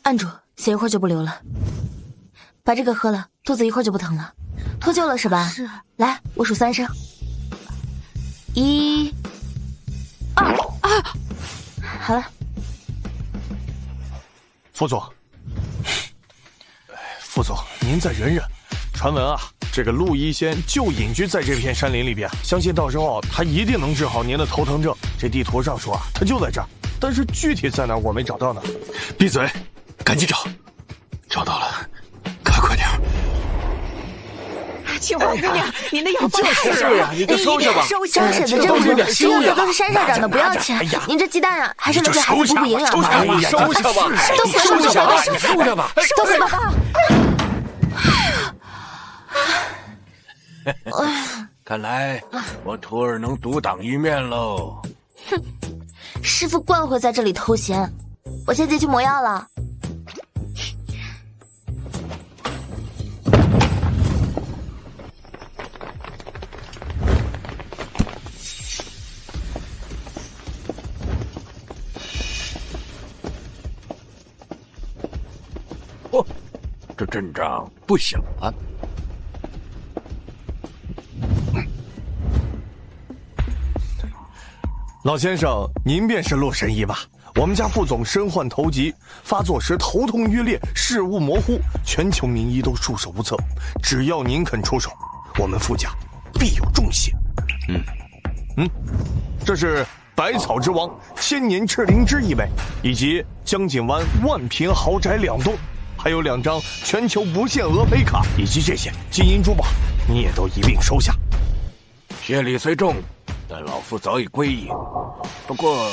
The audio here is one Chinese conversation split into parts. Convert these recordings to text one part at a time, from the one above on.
按住，血一会儿就不流了。把这个喝了，肚子一会儿就不疼了。脱臼了是吧？是。来，我数3声。1、2啊！好了。副总，副总，您再忍忍。传闻啊，这个陆医仙就隐居在这片山林里边，相信到时候他一定能治好您的头疼症。这地图上说啊，他就在这儿，但是具体在哪儿我没找到呢。闭嘴，赶紧找。找到了，快点。青花姑娘，您的药包是呀，你就收下吧。张婶子真不是，这药都是山上长的，不要钱。您这鸡蛋啊，还是能给孩子补补营养的。收下吧，都收下吧，收下吧，收下吧。看来我徒儿能独当一面喽。哼，师傅惯会在这里偷闲，我先进去磨药了。哦，这阵仗不小啊！老先生，您便是陆神医吧？我们家副总身患头疾，发作时头痛欲裂，视物模糊，全球名医都束手无策。只要您肯出手，我们傅家必有重谢。这是百草之王千年赤灵芝1枚，以及江景湾万平豪宅2栋，还有2张全球不限额飞卡，以及这些金银珠宝，你也都一并收下。谢礼虽重，但老夫早已归隐。不过，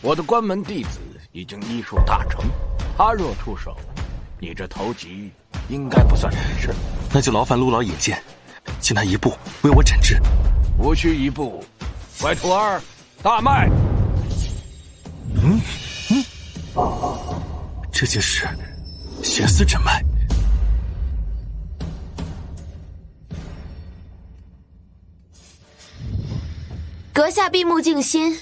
我的关门弟子已经医术大成，他若出手，你这头疾应该不算什么事。那就劳烦陆老引荐，请他一步为我诊治。无需一步，乖徒儿，大脉。这竟是血丝诊脉。阁下闭目静心。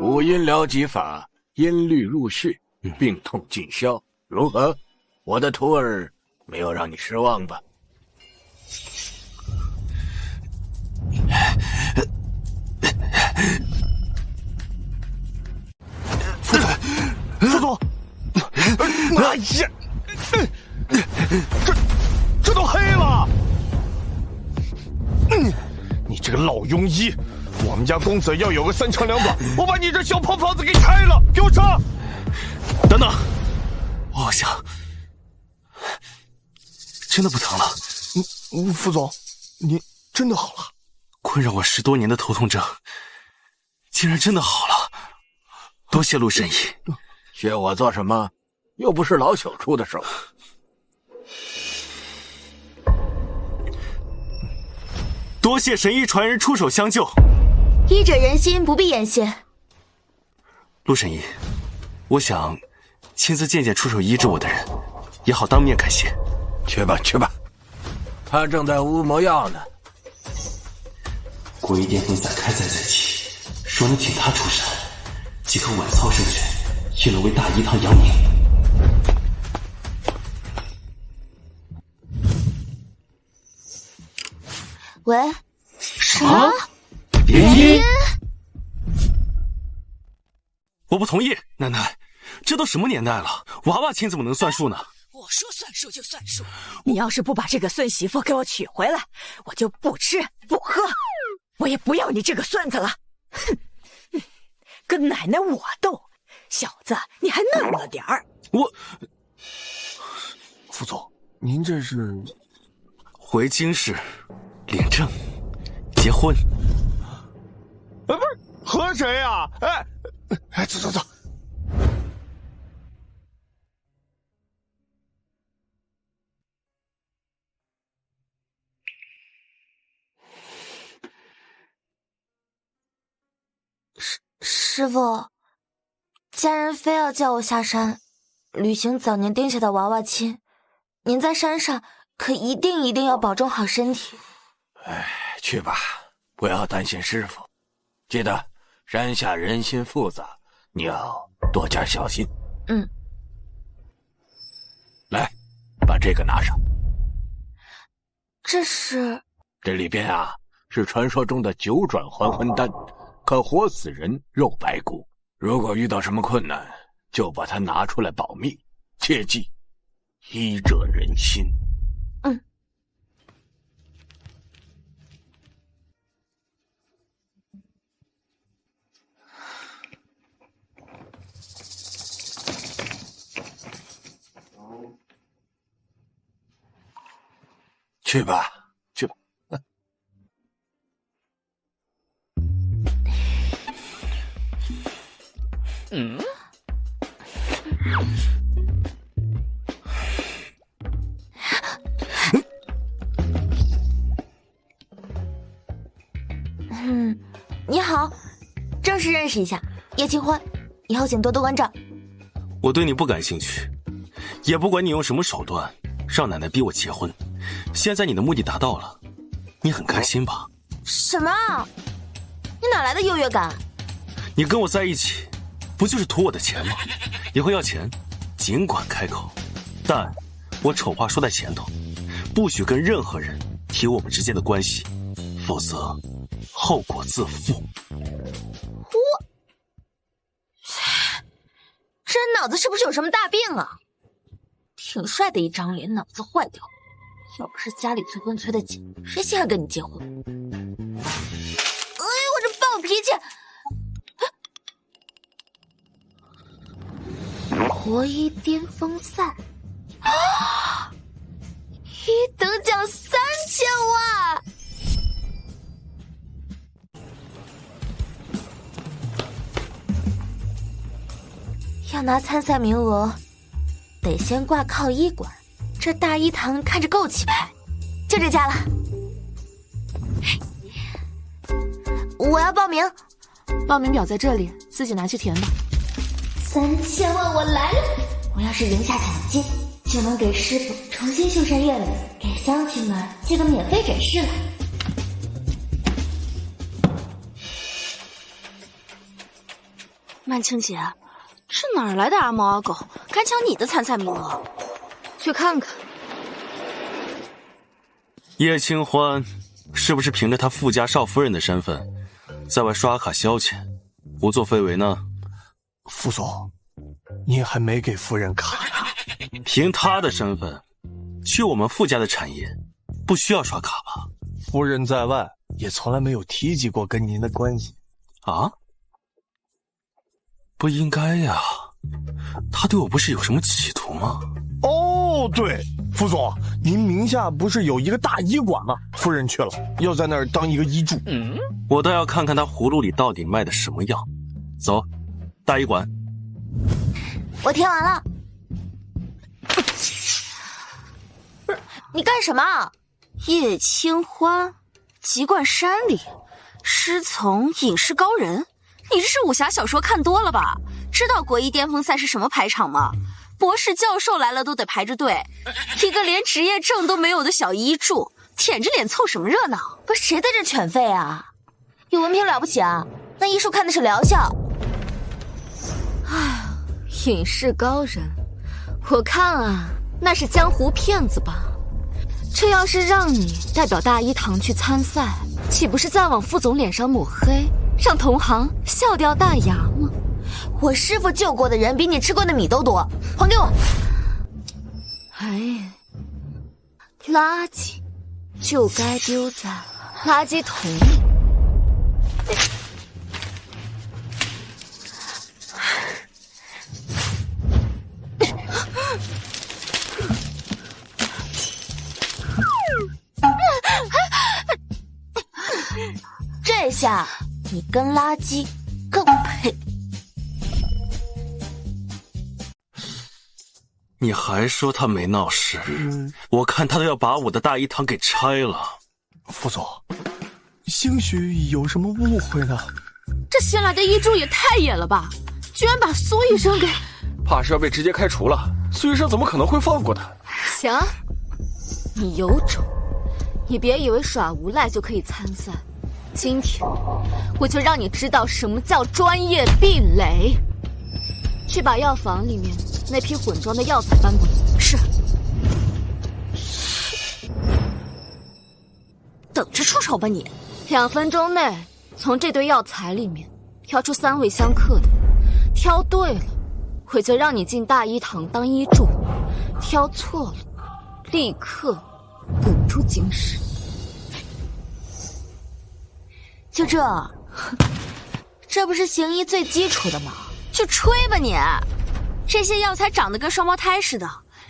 五阴疗疾法，音律入血，病痛尽消。如何？我的徒儿没有让你失望吧？副总，哎呀，这都黑了！你这个老庸医，我们家公子要有个3长2短，我把你这小破房子给拆了，给我杀！等等，我好像真的不疼了。副总，你真的好了？困扰我10多年的头痛症，竟然真的好了，多谢陆神医。谢我做什么？又不是老朽出的手。多谢神医传人出手相救。医者仁心，不必言谢。陆神医，我想亲自见见出手医治我的人，也好当面感谢。去吧去吧，他正在屋磨药呢。国医巅峰散开在即，说能请他出山，即可晚操圣权，也能为大医堂扬名。喂，什么？联姻？我不同意，奶奶，这都什么年代了，娃娃亲怎么能算数呢？我说算数就算数，你要是不把这个孙媳妇给我娶回来，我就不吃不喝，我也不要你这个孙子了。哼，跟奶奶我斗，小子你还嫩了点儿。副总，您这是回京师领证结婚？不是和谁呀？哎，走。师傅，家人非要叫我下山，履行早年定下的娃娃亲。您在山上可一定要保重好身体。去吧，不要担心师傅。记得山下人心复杂，你要多加小心。嗯。来，把这个拿上。这是？这里边啊，是传说中的九转还魂丹，可活死人，肉白骨。如果遇到什么困难，就把它拿出来保命。切记，医者仁心。嗯。去吧，去吧。你好，正式认识一下，叶清欢，以后请多多关照。我对你不感兴趣，也不管你用什么手段让奶奶逼我结婚。现在你的目的达到了，你很开心吧？什么？你哪来的优越感？你跟我在一起，不就是图我的钱吗？以后要钱，尽管开口，但我丑话说在前头，不许跟任何人提我们之间的关系，否则后果自负。这人脑子是不是有什么大病啊？挺帅的一张脸，脑子坏掉。要不是家里催婚催得紧，谁稀罕跟你结婚？我这暴脾气！国医巅峰赛啊！1等奖3000万！要拿参赛名额，得先挂靠医馆。这大医堂看着够气派，就这家了。我要报名，报名表在这里，自己拿去填吧。3000万我来了！我要是赢下奖金，就能给师傅重新修缮院子，给乡亲们接个免费诊室了。曼青姐，这哪来的阿猫阿狗，敢抢你的参赛名额？去看看。叶清欢是不是凭着她富家少夫人的身份，在外刷卡消遣，胡作非为呢？副总，你还没给夫人卡呀？凭她的身份，去我们傅家的产业，不需要刷卡吧？夫人在外也从来没有提及过跟您的关系。啊？不应该呀，她对我不是有什么企图吗？哦，对，副总，您名下不是有一个大医馆吗？夫人去了，要在那儿当一个医助。我倒要看看她葫芦里到底卖的什么药。走，大医馆。我填完了。不是，你干什么？叶清欢，籍贯山里，师从隐士高人。你这是武侠小说看多了吧？知道国医巅峰赛是什么排场吗？博士教授来了都得排着队，一个连职业证都没有的小医助，舔着脸凑什么热闹？不是谁在这犬吠啊？有文凭了不起啊？那医术看的是疗效。哎，隐士高人，我看啊，那是江湖骗子吧？这要是让你代表大医堂去参赛，岂不是在往副总脸上抹黑，让同行笑掉大牙吗？我师傅救过的人比你吃过的米都多，还给我！哎，垃圾就该丢在垃圾桶里。这下你跟垃圾更配。你还说他没闹事？我看他都要把我的大医堂给拆了。副总，兴许有什么误会呢？这新来的医助也太野了吧！居然把苏医生给……怕是要被直接开除了。苏医生怎么可能会放过他？行，你有种，你别以为耍无赖就可以参赛，今天我就让你知道什么叫专业壁垒。去把药房里面那批混装的药材搬过来。是。等着出手吧你！2分钟内从这堆药材里面挑出3位相克的，挑对了，我就让你进大医堂当医助；挑错了，立刻滚出京师。就这，这不是行医最基础的吗？就吹吧你！这些药材长得跟双胞胎似的，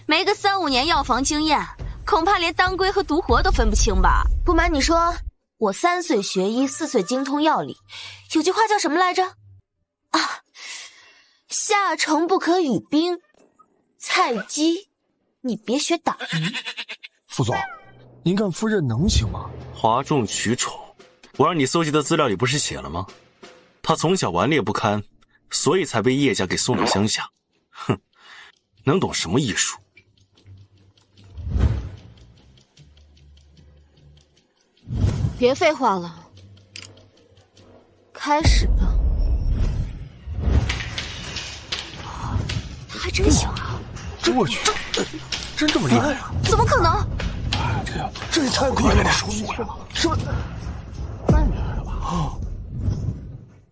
没个3、5年药房经验，恐怕连当归和独活都分不清吧？不瞒你说，我3岁学医，4岁精通药理。有句话叫什么来着？啊，夏虫不可语冰。菜鸡，你别学打鱼。副总，您看夫人能行吗？哗众取宠，我让你搜集的资料里不是写了吗？他从小顽劣不堪，所以才被叶家给送到乡下。哼，能懂什么艺术？别废话了，开始吧。他还真行啊！我去，真这么厉害啊？怎么可能？这也太快了吧！是不是？太厉害了吧！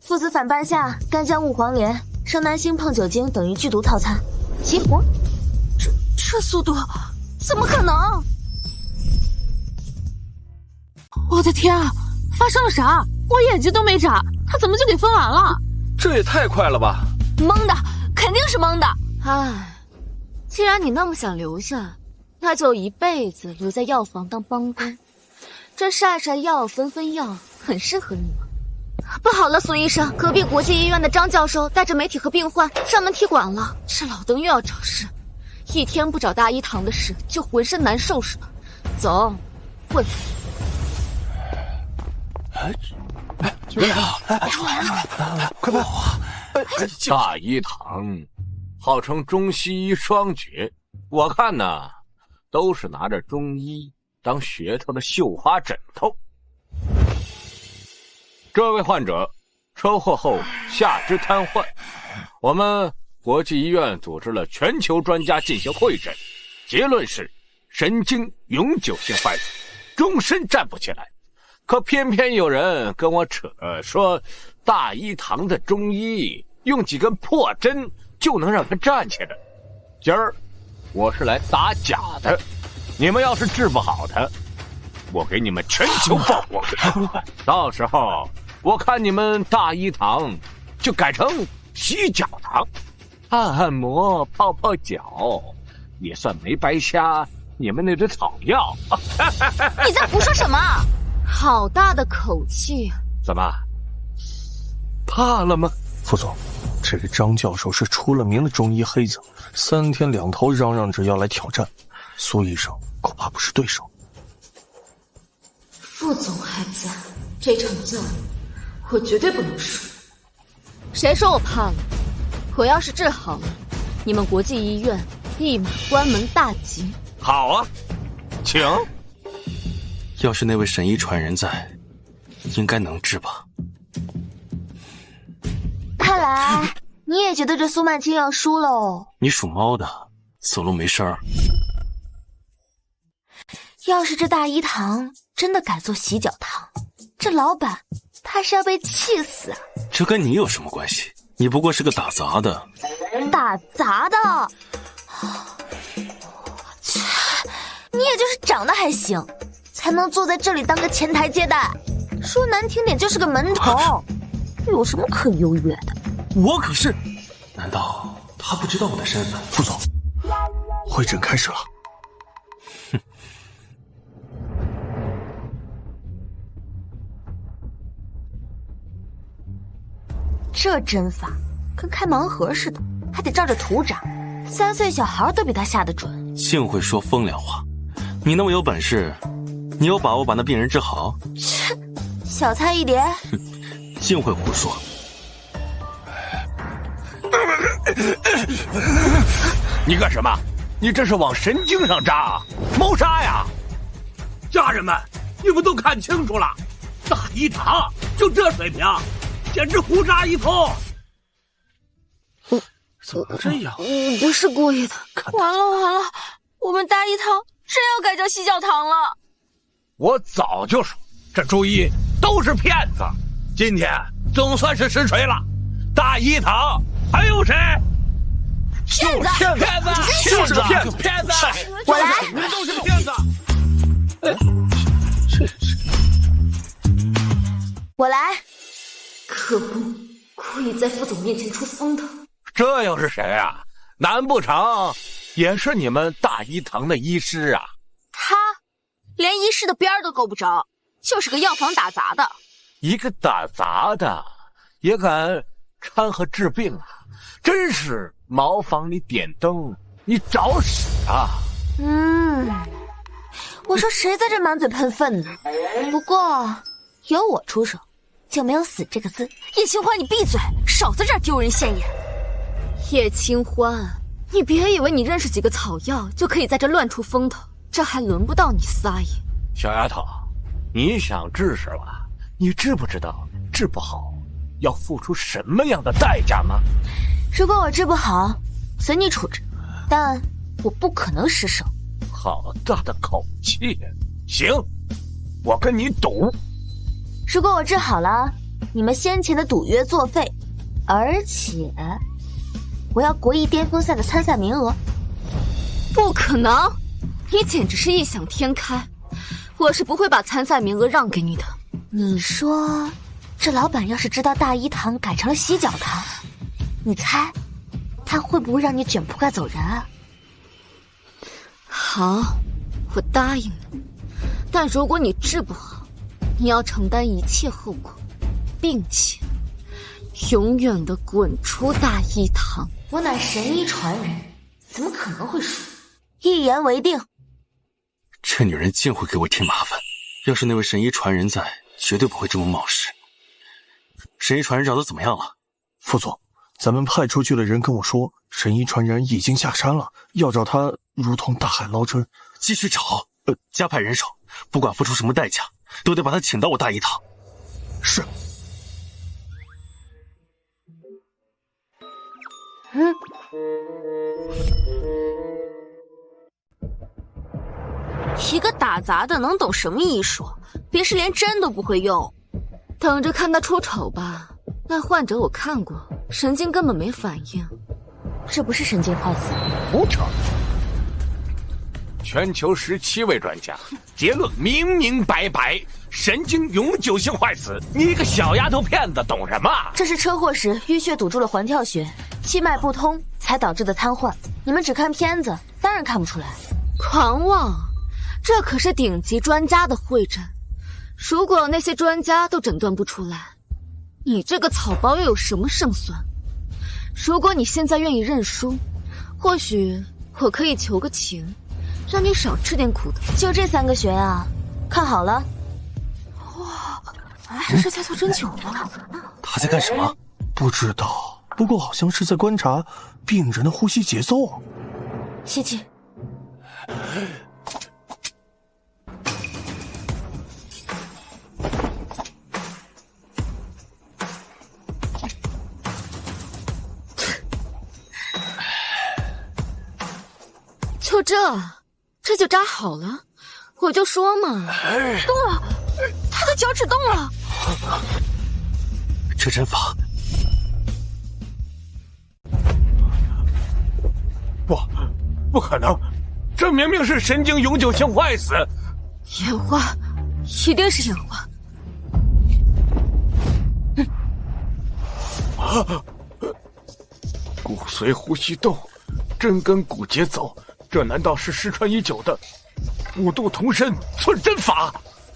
父子反半夏、干姜五黄连、生南星碰酒精等于剧毒套餐，齐活。这速度怎么可能？我的天啊！发生了啥？我眼睛都没眨，他怎么就给分完了？这也太快了吧！蒙的，肯定是蒙的。唉，既然你那么想留下，那就一辈子留在药房当帮工。这晒晒药、分分药，很适合你嘛。不好了，苏医生，隔壁国际医院的张教授带着媒体和病患上门踢馆了。这老登又要找事，一天不找大医堂的事，就浑身难受是吧？走，问。出来了！出来了！快跑啊！大医堂号称中西医双绝，我看呢，都是拿着中医当噱头的绣花枕头。这位患者车祸后下肢瘫痪，我们国际医院组织了全球专家进行会诊，结论是神经永久性坏死，终身站不起来。可偏偏有人跟我扯说，大医堂的中医用几根破针就能让他站起来。今儿我是来打假的，你们要是治不好他，我给你们全球曝光。到时候我看你们大医堂就改成洗脚堂，按摩泡泡脚，也算没白瞎你们那堆草药。你在胡说什么？好大的口气！怎么，怕了吗？副总，这个张教授是出了名的中医黑子，3天2头嚷嚷着要来挑战，苏医生恐怕不是对手。副总还在，这场仗我绝对不能输。谁说我怕了？我要是治好了，你们国际医院立马关门大吉。好啊，请。要是那位神医传人在，应该能治吧。看来你也觉得这苏曼青要输喽？你属猫的，走路没声儿。要是这大医堂真的改做洗脚堂，这老板怕是要被气死啊！这跟你有什么关系？你不过是个打杂的。打杂的？切，你也就是长得还行，才能坐在这里当个前台接待，说难听点就是个门头，有什么可优越的？我可是……难道他不知道我的身份？副总，会诊开始了。哼，这针法跟开盲盒似的，还得照着图长，3岁小孩都比他下得准。幸会说风凉话，你那么有本事，你有把握把那病人治好？切，小菜一碟。净会胡说。你干什么？你这是往神经上扎，谋杀呀！家人们，你们都看清楚了，大一堂就这水平，简直胡渣一通。怎么这样？我不是故意的。完了，我们大一堂真要改叫洗脚堂了。我早就说这朱一都是骗子，今天总算是实锤了。大一堂还有谁？骗子！就是骗子！骗子！我来，你们都是骗子！我来。可不，故意在副总面前出风头。这又是谁啊？难不成也是你们大一堂的医师啊？他连医师的边儿都够不着，就是个药房打杂的。一个打杂的也敢掺和治病啊！真是茅房里点灯，你找死啊！我说谁在这满嘴喷粪呢？不过有我出手，就没有死这个字。叶清欢，你闭嘴，少在这儿丢人现眼。叶清欢，你别以为你认识几个草药就可以在这乱出风头，这还轮不到你撒野。小丫头，你想治是吧？你知不知道治不好要付出什么样的代价吗？如果我治不好，随你处置，但我不可能失手。好大的口气！行，我跟你赌。如果我治好了，你们先前的赌约作废，而且我要国艺巅峰赛的参赛名额。不可能，你简直是异想天开，我是不会把参赛名额让给你的。你说这老板要是知道大一堂改成了洗脚堂，你猜他会不会让你卷铺盖走人啊？好，我答应了，但如果你治不好，你要承担一切后果，并且永远的滚出大一堂。我乃神医传人，怎么可能会输？一言为定。这女人净会给我添麻烦，要是那位神医传人在，绝对不会这么冒失。神医传人找的怎么样了？副总，咱们派出去的人跟我说，神医传人已经下山了，要找他如同大海捞针。继续找，加派人手，不管付出什么代价，都得把他请到我大一堂。是。一个打杂的能懂什么医术？别是连针都不会用。等着看他出丑吧。那患者我看过，神经根本没反应。这不是神经坏死，胡扯！全球17位专家，结论明明白白，神经永久性坏死。你一个小丫头片子懂什么？这是车祸时淤血堵住了环跳穴，气脉不通才导致的瘫痪。你们只看片子，当然看不出来。狂妄！这可是顶级专家的会诊，如果那些专家都诊断不出来，你这个草包又有什么胜算？如果你现在愿意认输，或许我可以求个情，让你少吃点苦头。就这3个穴啊，看好了。哇，这是在做针灸吗？他在干什么？不知道，不过好像是在观察病人的呼吸节奏。吸气。就这就扎好了，我就说嘛，动了，他的脚趾动了。这针法，不可能，这明明是神经永久性坏死。演化，一定是演化。骨髓呼吸动，针根骨节走，这难道是失传已久的五度同身寸针法？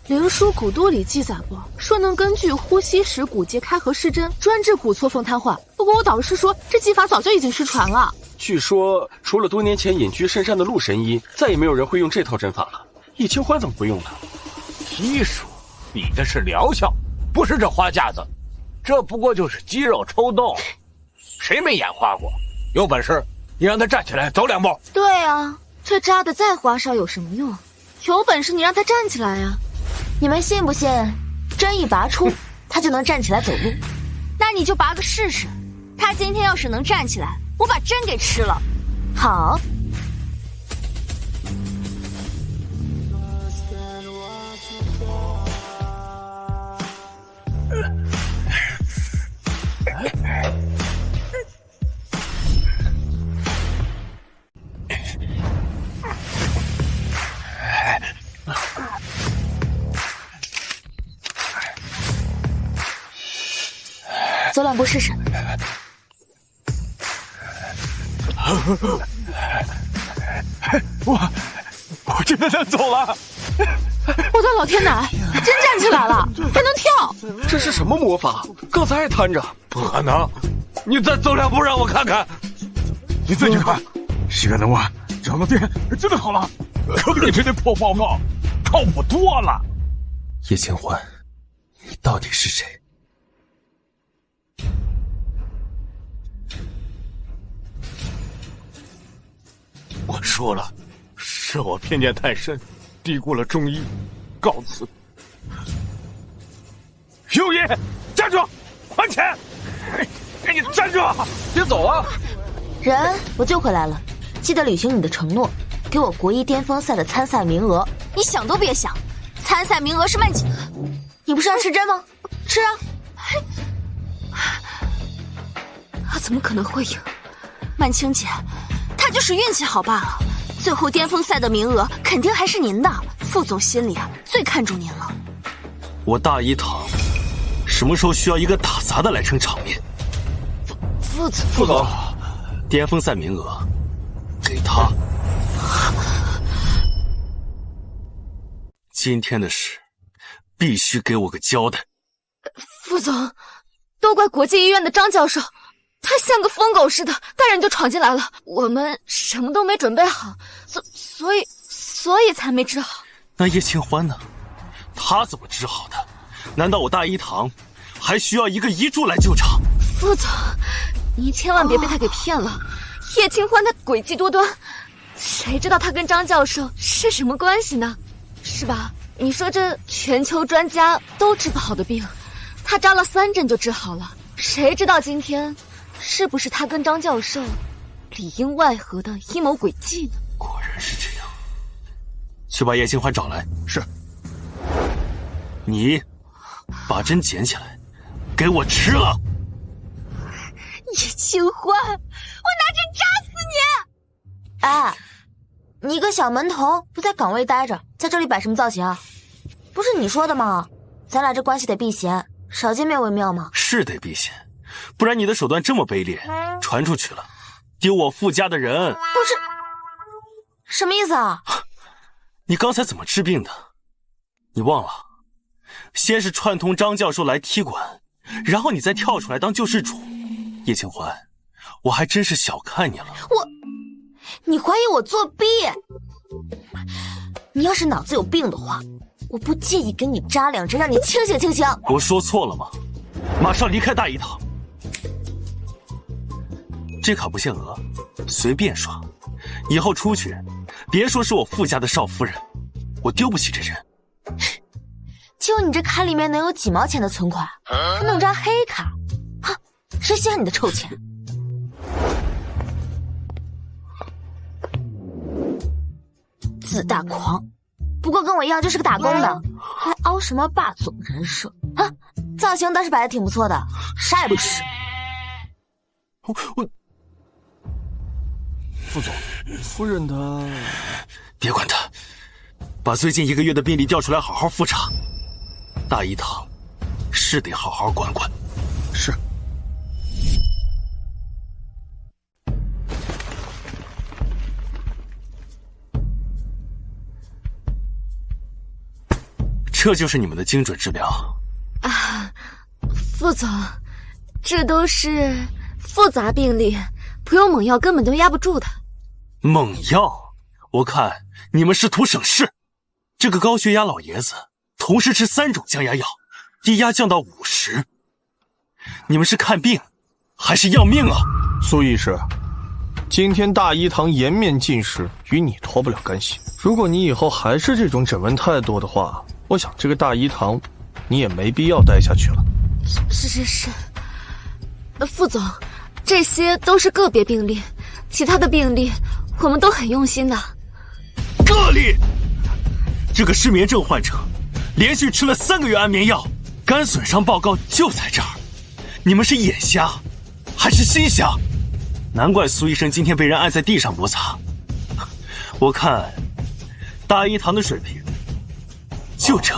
灵书古都里记载过，说能根据呼吸使骨节开合失真，专治骨错凤瘫痪。不过我导师说，这技法早就已经失传了。据说除了多年前隐居深山的陆神医，再也没有人会用这套针法了。叶清欢怎么不用呢？医术，你这是疗效，不是这花架子，这不过就是肌肉抽动，谁没演化过？有本事你让他站起来走2步。对啊，这扎的再花哨有什么用？有本事你让他站起来呀！你们信不信，针一拔出，他就能站起来走路？那你就拔个试试。他今天要是能站起来，我把针给吃了。好。走两步试试。我真的能走了！我的老天奶，真站起来了，还能跳！这是什么魔法？刚才还瘫着。不可能！你再走两步让我看看。你自己看，西格能湾长到电真的好了，可比你这破报告靠谱多了。叶清欢，你到底是谁？我说了，是我偏见太深，低估了中医。告辞。右爷，站住！还钱！给你站住！别走啊！人，我救回来了，记得履行你的承诺，给我国一巅峰赛的参赛名额。你想都别想，参赛名额是曼青。你不是要吃针吗？吃啊！他怎么可能会赢？曼青姐，他就是运气好罢了。最后巅峰赛的名额肯定还是您的，副总心里最看重您了。我大一堂什么时候需要一个打杂的来撑场面？副总，巅峰赛名额给他。今天的事必须给我个交代。副总，都怪国际医院的张教授，他像个疯狗似的，带人就闯进来了，我们什么都没准备好，所以才没治好。那叶清欢呢？他怎么治好的？难道我大一堂还需要一个遗珠来救场？副总，你千万别被他给骗了。叶清欢他诡计多端，谁知道他跟张教授是什么关系呢？是吧？你说这全球专家都治不好的病，他扎了3针就治好了，谁知道今天是不是他跟张教授里应外合的阴谋诡计呢？果然是这样，去把叶清欢找来。是。你把针捡起来，给我吃了。叶清欢，我拿针扎死你！哎，你一个小门童不在岗位待着，在这里摆什么造型啊？不是你说的吗？咱俩这关系得避嫌，少见面为妙吗？是得避嫌，不然你的手段这么卑劣，传出去了，丢我傅家的人。不是，什么意思啊？你刚才怎么治病的？你忘了？先是串通张教授来踢馆，然后你再跳出来当救世主。叶清欢，我还真是小看你了。你怀疑我作弊？你要是脑子有病的话，我不介意给你扎2针，让你清醒清醒。我说错了吗？马上离开大一堂。这卡不限额，随便刷。以后出去，别说是我傅家的少夫人，我丢不起这人。就你这卡里面能有几毛钱的存款，还弄张黑卡？哈，谁稀罕你的臭钱？自大狂，不过跟我一样就是个打工的，还凹什么霸总人设啊？造型倒是摆得挺不错的，啥也不是。我副总，夫人她……别管他，把最近1个月的病例调出来，好好复查。大一堂是得好好管管。是。这就是你们的精准治疗啊，副总，这都是复杂病例，不用猛药根本就压不住的。猛药？我看你们是图省事。这个高血压老爷子同时吃3种降压药，低压降到50。你们是看病还是要命啊？苏医师，今天大一堂颜面尽失，与你脱不了干系。如果你以后还是这种诊问态度的话，我想这个大医堂，你也没必要待下去了。是。副总，这些都是个别病例，其他的病例我们都很用心的。个例，这个失眠症患者连续吃了3个月安眠药，肝损伤报告就在这儿。你们是眼瞎，还是心瞎？难怪苏医生今天被人按在地上摩擦。我看大医堂的水平就这。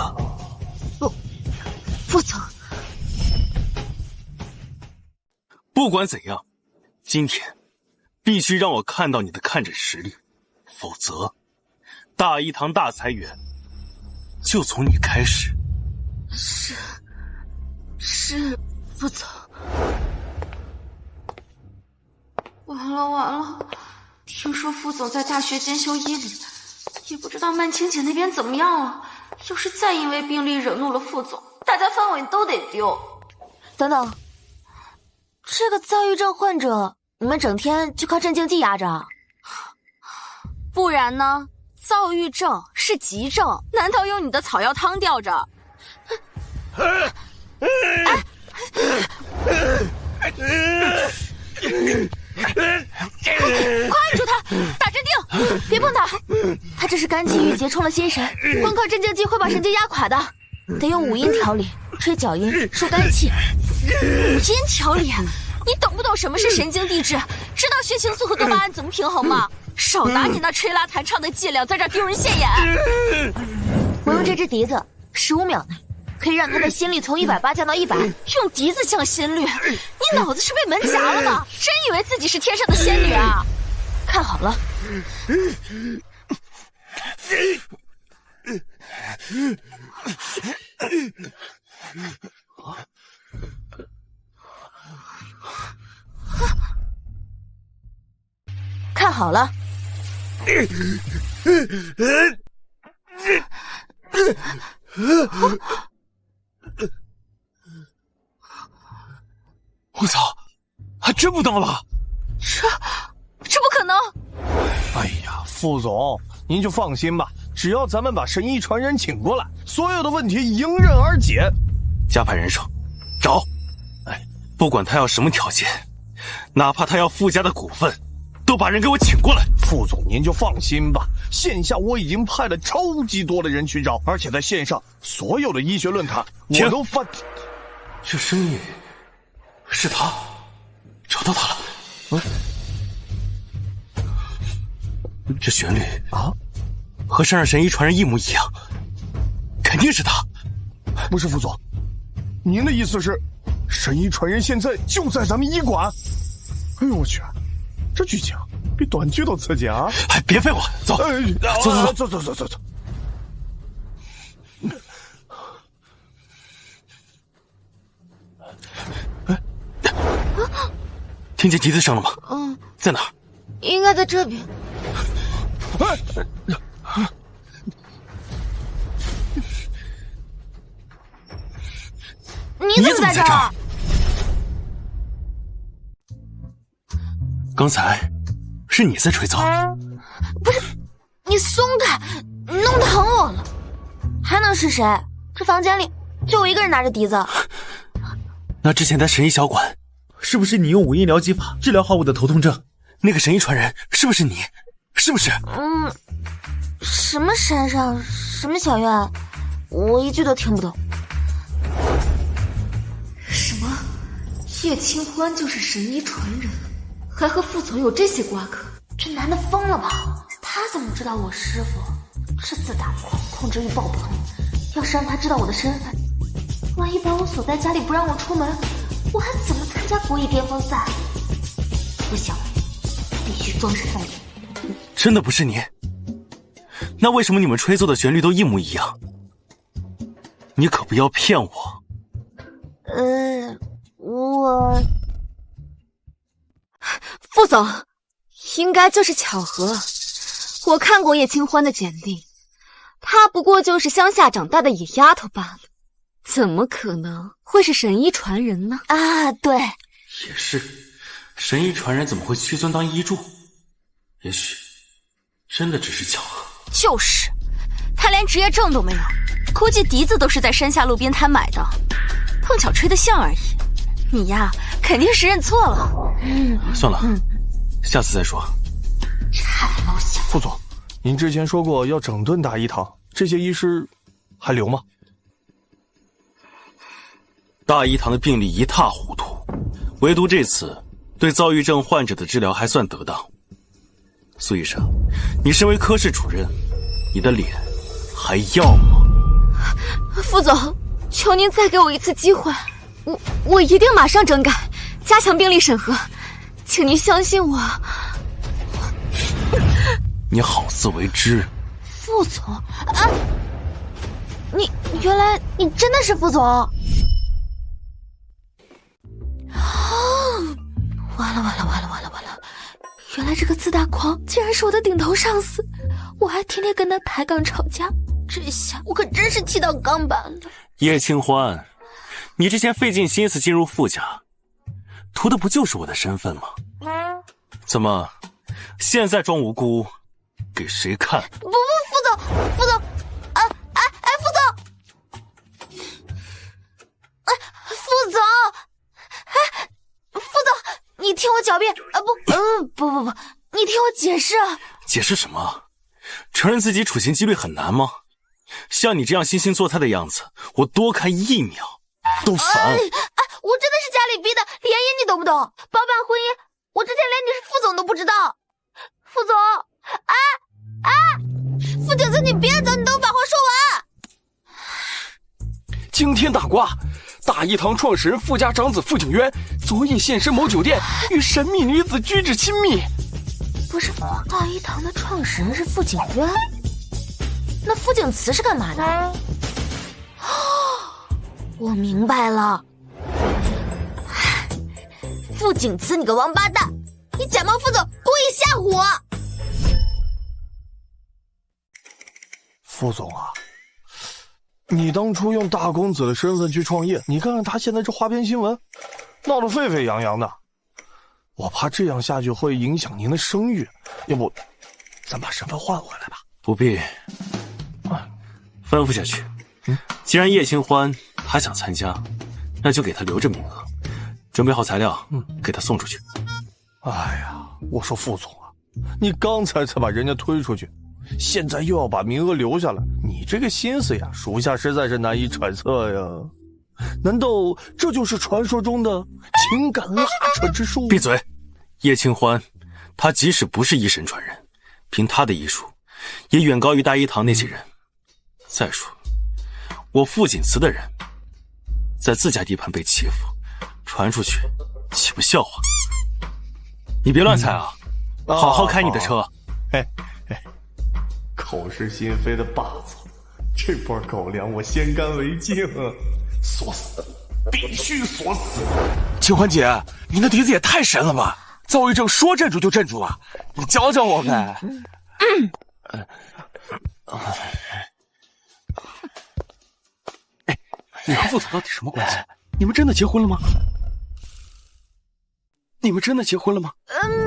副总，不管怎样，今天必须让我看到你的看诊实力，否则大医堂大裁员就从你开始。是，副总。完了！听说副总在大学监修医理，也不知道曼青姐那边怎么样了。要是再因为病例惹怒了副总，大家饭碗都得丢。等等，这个躁郁症患者，你们整天就靠镇静剂压着？不然呢？躁郁症是急症，难道用你的草药汤吊着？快按住他，打镇定，别碰他。他这是肝气郁结冲了心神，光靠镇静剂会把神经压垮的，得用五音调理，吹角音，疏肝气。五音调理？你懂不懂什么是神经递质？知道血清素和多巴胺怎么平衡吗？少拿你那吹拉弹唱的伎俩在这丢人现眼。我用这支笛子，15秒内可以让他的心率从180降到100。用笛子降心率？你脑子是被门夹了吗？真以为自己是天上的仙女啊？看好了。看好了。我操，还真不当了！这不可能！哎呀，副总，您就放心吧，只要咱们把神医传人请过来，所有的问题迎刃而解。加派人手，找！哎，不管他要什么条件，哪怕他要傅家的股份，都把人给我请过来。副总，您就放心吧，线下我已经派了超级多的人去找，而且在线上所有的医学论坛我都发。这声音是他，找到他了。这旋律啊，和上任神医传人一模一样，肯定是他。不是副总，您的意思是，神医传人现在就在咱们医馆？哎呦我去，这剧情比短剧都刺激啊！哎，别废话，走，走。哎，听见笛子声了吗？在哪儿？应该在这边。你怎么在这儿？刚才是你在吹奏？不是，你松开，弄疼我了。还能是谁？这房间里就我一个人拿着笛子。那之前在神医小馆，是不是你用五音疗疾法治疗好我的头痛症？那个神医传人是不是你？是不是？什么山上，什么小院，我一句都听不懂。什么？叶清欢就是神医传人，还和副总有这些瓜葛？这男的疯了吧？他怎么知道我师傅？这自大狂，控制欲爆棚。要是让他知道我的身份，万一把我锁在家里不让我出门，我还怎么参加国艺巅峰赛？不行，必须装神弄鬼。真的不是你？那为什么你们吹奏的旋律都一模一样？你可不要骗我。我副总，应该就是巧合。我看过叶清欢的简历，她不过就是乡下长大的野丫头罢了，怎么可能会是神医传人呢？啊，对，也是，神医传人怎么会屈尊当医助？也许真的只是巧合。就是，他连职业证都没有，估计笛子都是在山下路边摊买的，碰巧吹得像而已。你呀，肯定是认错了。算了，下次再说。副总，您之前说过要整顿大医堂，这些医师还留吗？大医堂的病例一塌糊涂，唯独这次对躁郁症患者的治疗还算得当。苏医生，你身为科室主任，你的脸还要吗？副总，求您再给我一次机会，我一定马上整改，加强病例审核，请您相信我。你好自为之。副总啊，原来你真的是副总。完了！原来这个自大狂竟然是我的顶头上司，我还天天跟他抬杠吵架，这下我可真是气到钢板了。叶清欢，你之前费尽心思进入傅家，图的不就是我的身份吗？怎么，现在装无辜，给谁看？不，副总，副总，你听我狡辩啊！不，你听我解释啊！解释什么？承认自己处心积虑很难吗？像你这样惺惺作态的样子，我多看一秒都烦。我真的是家里逼的，联姻你懂不懂？包办婚姻，我之前连你是副总都不知道。副总，傅九子，你别走，你等我把话说完。惊天大瓜！大医堂创始人傅家长子傅景渊昨夜现身某酒店，与神秘女子举止亲密。不是，大医堂的创始人是傅景渊，那傅景慈是干嘛的？我明白了，傅景慈，你个王八蛋，你假冒副总，故意吓唬我。副总啊，你当初用大公子的身份去创业，你看看他现在这花边新闻，闹得沸沸扬扬的。我怕这样下去会影响您的声誉，要不咱把身份换回来吧？不必，吩咐下去。既然叶清欢还想参加，那就给他留着名额，准备好材料，给他送出去。哎呀，我说副总啊，你刚才把人家推出去，现在又要把名额留下来，你这个心思呀，属下实在是难以揣测呀。难道这就是传说中的情感拉扯之术？闭嘴！叶清欢，他即使不是医神传人，凭他的医术，也远高于大医堂那些人。再说，我傅锦慈的人，在自家地盘被欺负，传出去，岂不笑话？你别乱猜啊！好好开你的车。口是心非的霸总，这波狗粮我先干为敬，锁死，必须锁死！清欢姐，你那笛子也太神了吧！躁郁症说镇住就镇住啊！你教教我呗。你和副总到底什么关系？你们真的结婚了吗？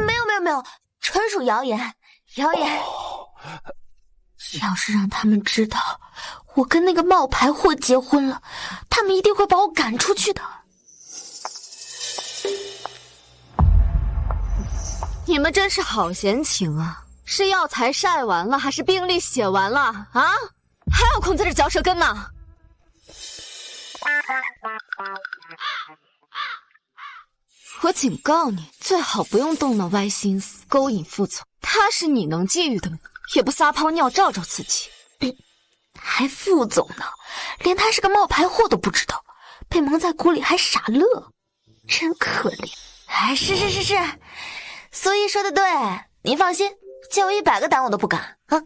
没有，纯属谣言。要是让他们知道我跟那个冒牌货结婚了，他们一定会把我赶出去的。你们真是好闲情啊！是药材晒完了，还是病历写完了啊？还有空在这嚼舌根呢？我警告你，最好不用动那歪心思，勾引副总。他是你能觊觎的吗？也不撒泡尿照照自己。还副总呢，连他是个冒牌货都不知道，被蒙在鼓里还傻乐，真可怜。是，苏毅说的对，您放心，借我100个胆我都不敢啊！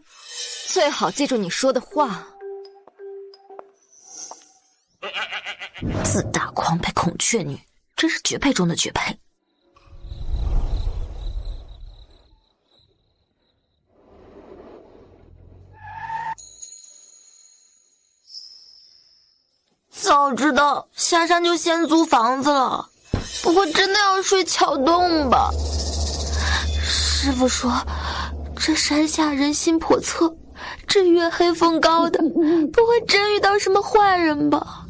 最好记住你说的话。自大狂配孔雀女，真是绝配中的绝配。早知道下山就先租房子了，不过真的要睡桥洞吧。师傅说这山下人心叵测，这月黑风高的，不会真遇到什么坏人吧？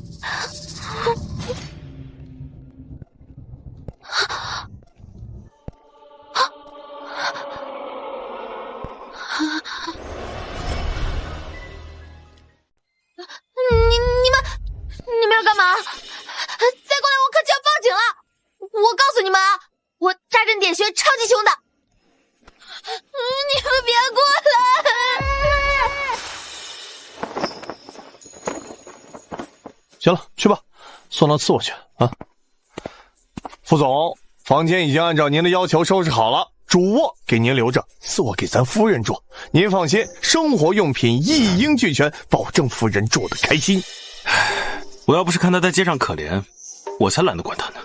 你们要干嘛？再过来我可就要报警了！我告诉你们啊，我扎针点穴超级凶的，你们别过来！行了，去吧，送到次卧去啊。副总，房间已经按照您的要求收拾好了，主卧给您留着，次卧给咱夫人住。您放心，生活用品一应俱全，保证夫人住得开心。我要不是看他在街上可怜，我才懒得管他呢。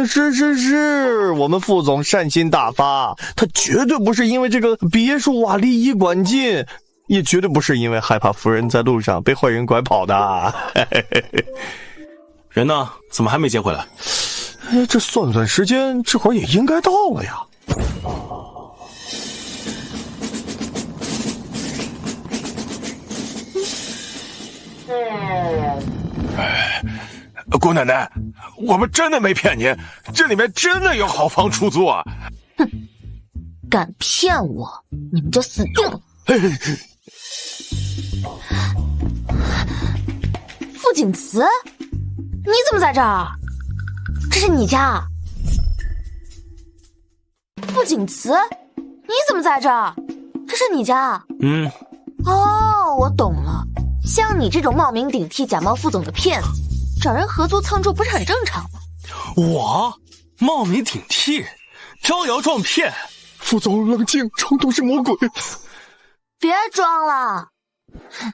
是，我们副总善心大发，他绝对不是因为这个别墅啊离医馆近，也绝对不是因为害怕夫人在路上被坏人拐跑的。人呢？怎么还没接回来？这算算时间，这会儿也应该到了呀。姑奶奶，我们真的没骗您，这里面真的有好房出租啊！哼，敢骗我，你们就死定了！傅景慈，你怎么在这儿？这是你家？傅景慈，你怎么在这儿？这是你家？哦，我懂了。像你这种冒名顶替假冒副总的骗子，找人合租蹭住不是很正常吗？我冒名顶替，招摇撞骗。副总冷静，冲动是魔鬼。别装了，哼，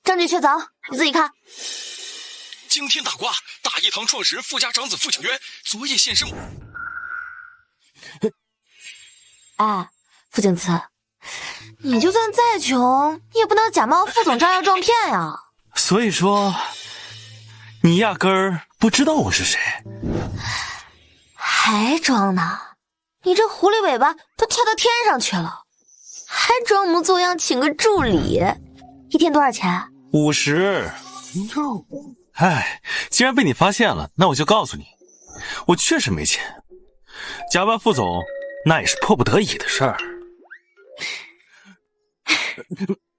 证据确凿，你自己看。惊天大瓜，大一堂创始人傅家长子傅景渊昨夜现身。哎，傅景慈，你就算再穷，也不能假冒副总招摇撞骗呀。所以说，你压根儿不知道我是谁。还装呢？你这狐狸尾巴都跳到天上去了，还装模作样请个助理，一天多少钱？50。哎，既然被你发现了，那我就告诉你，我确实没钱，假扮副总那也是迫不得已的事儿。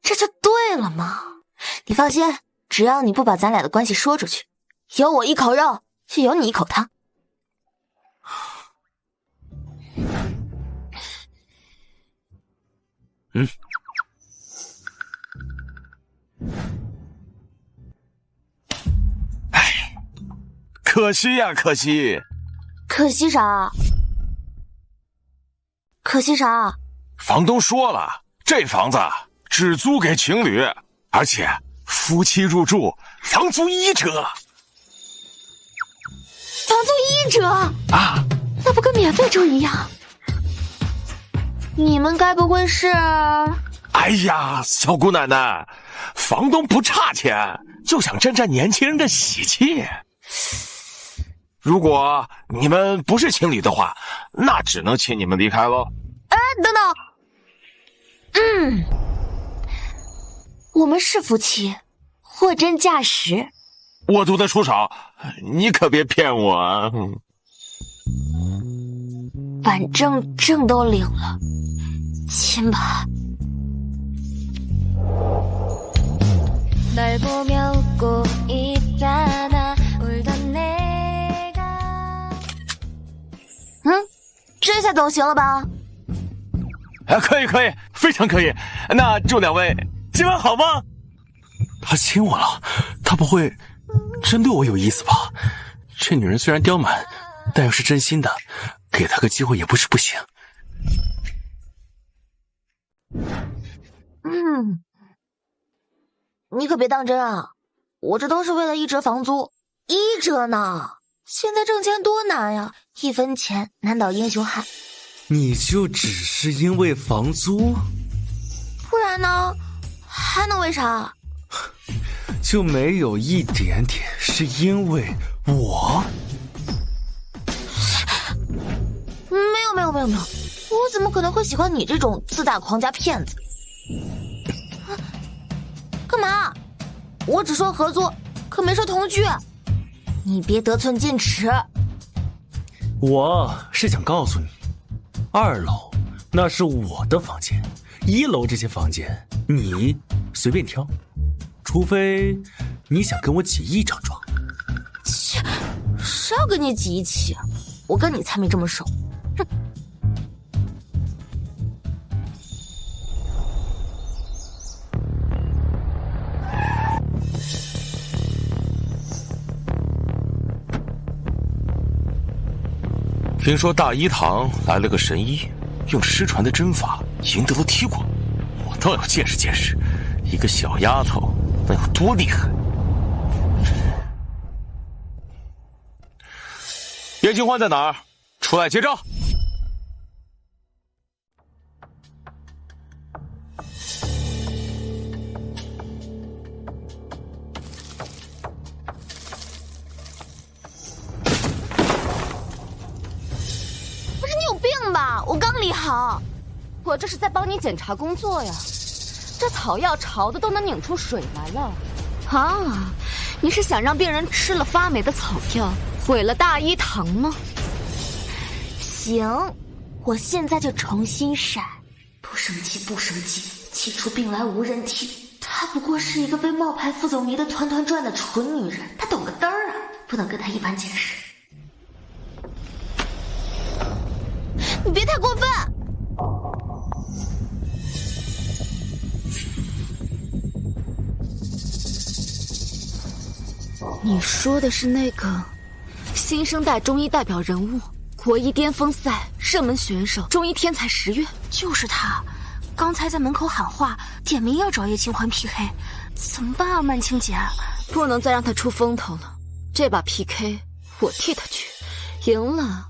这就对了嘛。你放心，只要你不把咱俩的关系说出去，有我一口肉，就有你一口汤。可惜呀，可惜。可惜啥？可惜啥？房东说了，这房子只租给情侣，而且夫妻入住，房租1折。房租1折啊？那不跟免费住一样？你们该不会是……哎呀，小姑奶奶，房东不差钱，就想沾沾年轻人的喜气。如果你们不是情侣的话，那只能请你们离开喽。哎，等等，我们是夫妻，货真价实。我读得出手，你可别骗我啊！反正证都领了，亲吧。这下总行了吧？可以，非常可以。那祝两位今晚好吗？他亲我了，他不会真对我有意思吧？这女人虽然刁蛮，但要是真心的，给她个机会也不是不行。你可别当真啊！我这都是为了1折房租，1折呢！现在挣钱多难呀，1分钱难倒英雄汉。你就只是因为房租？不然呢？还能为啥？就没有一点点是因为我？没有，我怎么可能会喜欢你这种自大狂加骗子？干嘛？我只说合作，可没说同居。你别得寸进尺。我是想告诉你，2楼那是我的房间，1楼这些房间你随便挑，除非你想跟我挤一张床。切，谁要跟你挤一起？我跟你才没这么熟。哼。听说大一堂来了个神医，用失传的针法赢得了踢馆，我倒要见识见识，一个小丫头能有多厉害。叶清欢在哪儿？出来接招！我刚理好，我这是在帮你检查工作呀。这草药潮的都能拧出水来了。啊，你是想让病人吃了发霉的草药，毁了大一堂吗？行，我现在就重新筛。不生气，不生气，气出病来无人替。她不过是一个被冒牌副总迷得团团转的蠢女人，她懂个嘚儿啊！不能跟她一般见识。你别太过分！你说的是那个新生代中医代表人物，国医巅峰赛热门选手，中医天才10月，就是他。刚才在门口喊话，点名要找叶清欢 PK， 怎么办啊，曼青姐？不能再让他出风头了。这把 PK 我替他去，赢了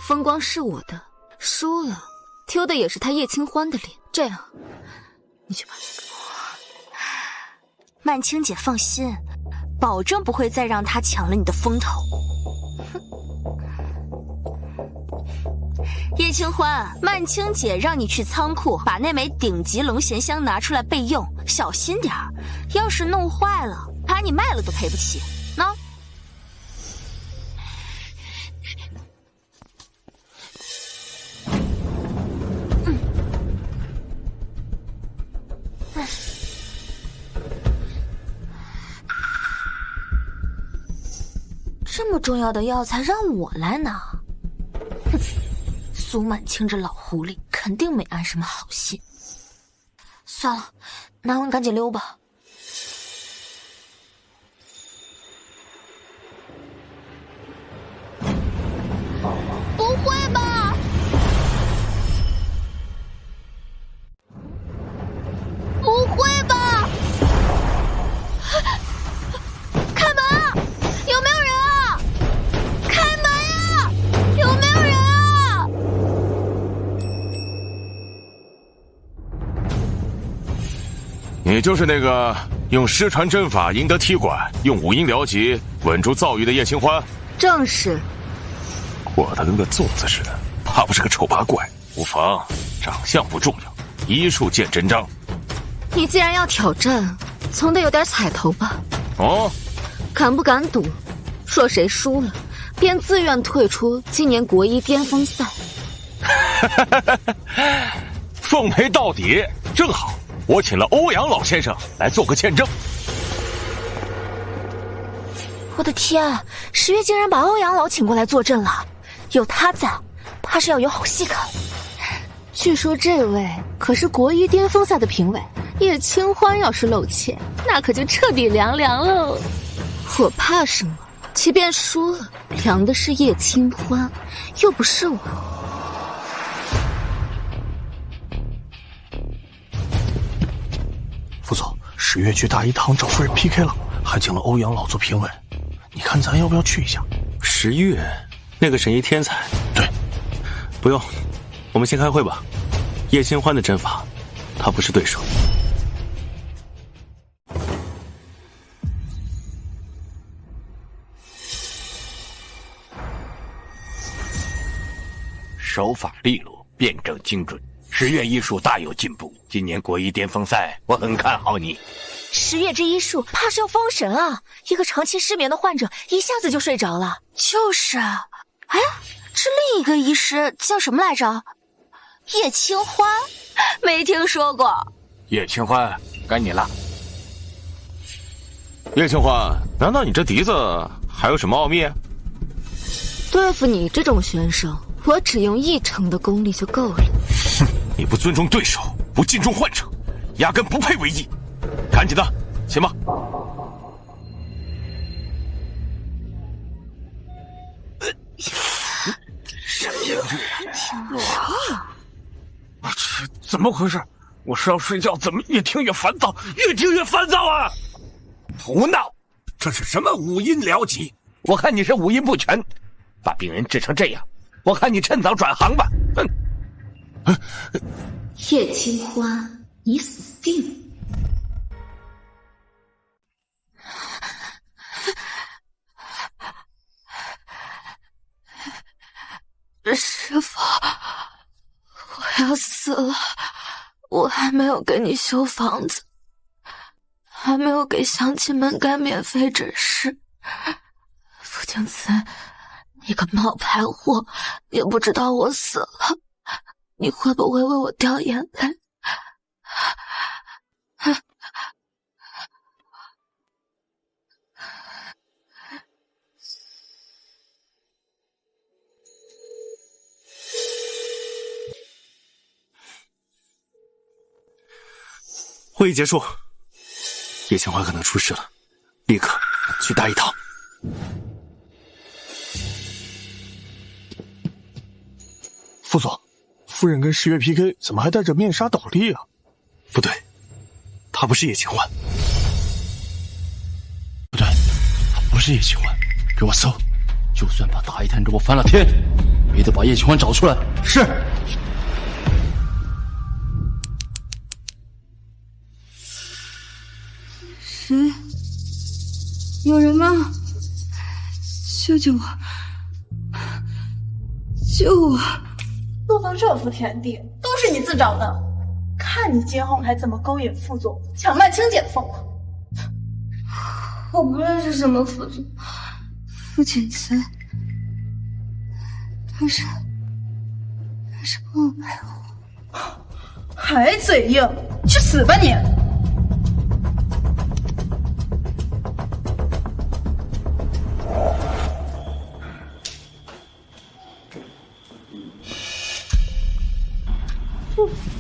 风光是我的，输了丢的也是他叶清欢的脸。这样，你去吧。曼青姐放心，保证不会再让他抢了你的风头。叶清欢，曼青姐让你去仓库把那枚顶级龙涎香拿出来备用，小心点儿，要是弄坏了，怕你卖了都赔不起。喏。这么重要的药材让我来拿，哼！苏满清这老狐狸肯定没安什么好心。算了，拿完赶紧溜吧。不会吧？不会吧？开门啊！有没有人啊？开门呀！有没有人啊？你就是那个用失传阵法赢得踢馆，用五阴疗疾稳住躁郁的叶清欢？正是。我的跟个粽子似的，怕不是个丑八怪。无妨，长相不重要，医术见真章。你既然要挑战，总得有点彩头吧？哦，敢不敢赌？若谁输了，便自愿退出今年国医巅峰赛。奉陪到底，正好我请了欧阳老先生来做个见证。我的天，10月竟然把欧阳老请过来坐镇了，有他在，怕是要有好戏看。据说这位可是国医巅峰赛的评委，叶清欢要是露怯，那可就彻底凉喽。我怕什么？即便输了，凉的是叶清欢，又不是我。副总，10月去大一堂找夫人 PK 了，还请了欧阳老做评委，你看咱要不要去一下？10月，那个神医天才？对，不用，我们先开会吧。叶清欢的阵法，他不是对手。手法利落，辩证精准，10月医术大有进步。今年国医巅峰赛，我很看好你。10月之医术怕是要封神啊！一个长期失眠的患者一下子就睡着了。就是啊，哎，这另一个医师叫什么来着？叶清欢，没听说过。叶清欢，该你了。叶清欢，难道你这笛子还有什么奥秘？对付你这种选手，我只用1成的功力就够了。哼，你不尊重对手，不敬重患者，压根不配为医。赶紧的，行吧。这怎么回事？我是要睡觉，怎么越听越烦躁，越听越烦躁啊！胡闹！这是什么五阴疗疾？我看你是五阴不全，把病人治成这样，我看你趁早转行吧。哼！叶清欢，你死定了！师父，我要死了！我还没有给你修房子，还没有给乡亲们盖免费诊室。傅景慈，你个冒牌货，也不知道我死了，你会不会为我掉眼泪？会议结束，叶清欢可能出事了，立刻去大一堂。副总，夫人跟10月 PK 怎么还戴着面纱倒立啊？不对，他不是叶清欢。不对，他不是叶清欢，给我搜，就算把大一坛给我翻了天，也得把叶清欢找出来。是。谁？有人吗？救救我！救我！弄到这副田地，都是你自找的。看你今后还怎么勾引副总，抢慢清姐的风头。我不认识什么副总，傅景慈，他是冒牌货。还嘴硬，去死吧你！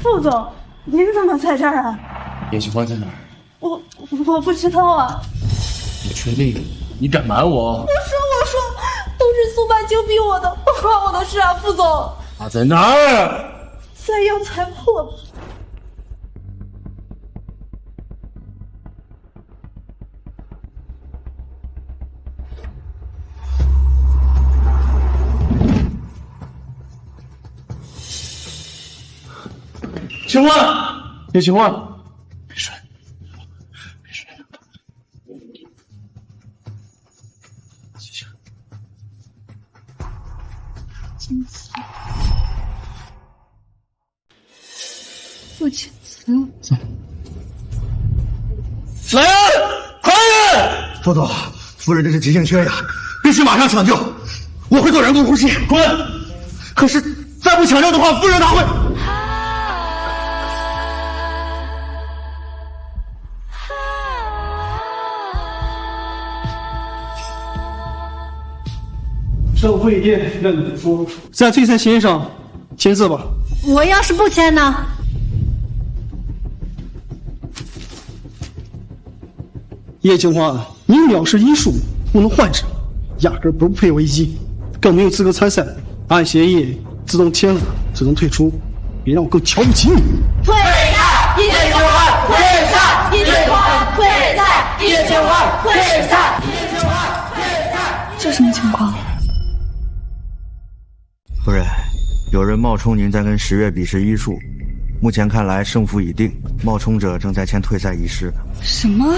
副总，您怎么在这儿啊？叶清欢在哪儿？我不知道啊。你确定？你敢瞒我？我说，都是苏半清逼我的，不关我的事啊，副总。他在哪儿？在药材铺。清欢，叶清欢，别睡，别睡。谢谢。景慈，傅景慈，来人，快点！副总，夫人这是急性缺氧，必须马上抢救。我会做人工呼吸。滚！可是再不抢救的话，夫人她会……上会议电让你说，在退赛协议上签字吧。我要是不签呢？叶清欢，你藐视医术，糊弄患者，压根不配为医，更没有资格参赛。按协议自动签了，自动退出，别让我更瞧不起你。退赛，叶清欢，退赛，叶清欢，退赛，叶清欢，退赛，叶清欢，退赛。这什么情况？夫人，有人冒充您在跟10月比试医术，目前看来胜负已定，冒充者正在签退赛仪式。什么？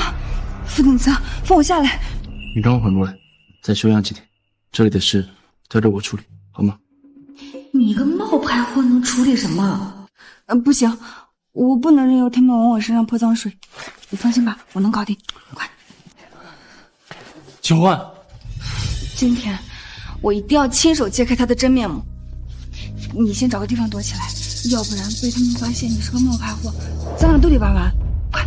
傅景慈，放我下来！你让我回来，再休养几天，这里的事交给我处理，好吗？你个冒牌货能处理什么？不行，我不能任由他们往我身上泼脏水。你放心吧，我能搞定。快，秦欢，今天我一定要亲手揭开他的真面目。你先找个地方躲起来，要不然被他们发现你是个冒牌货，咱俩都得玩完。快，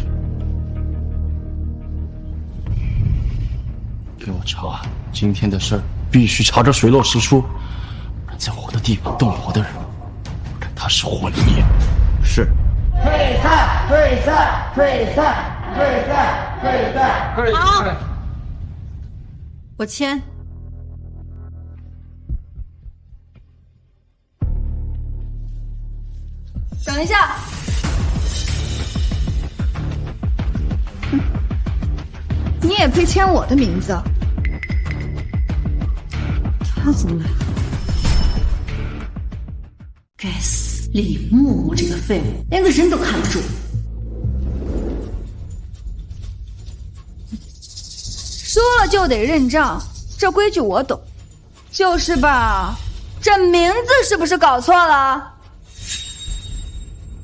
给我查今天的事儿，必须查着水落石出。在我的地盘动我的人，我看他是活的灭。是。退散，退散，退散，退散，退散。好，我签。等一下，你也配签我的名字？他怎么来了？该死，李木木这个废物，连个人都看不住。输了就得认账，这规矩我懂，就是吧？这名字是不是搞错了？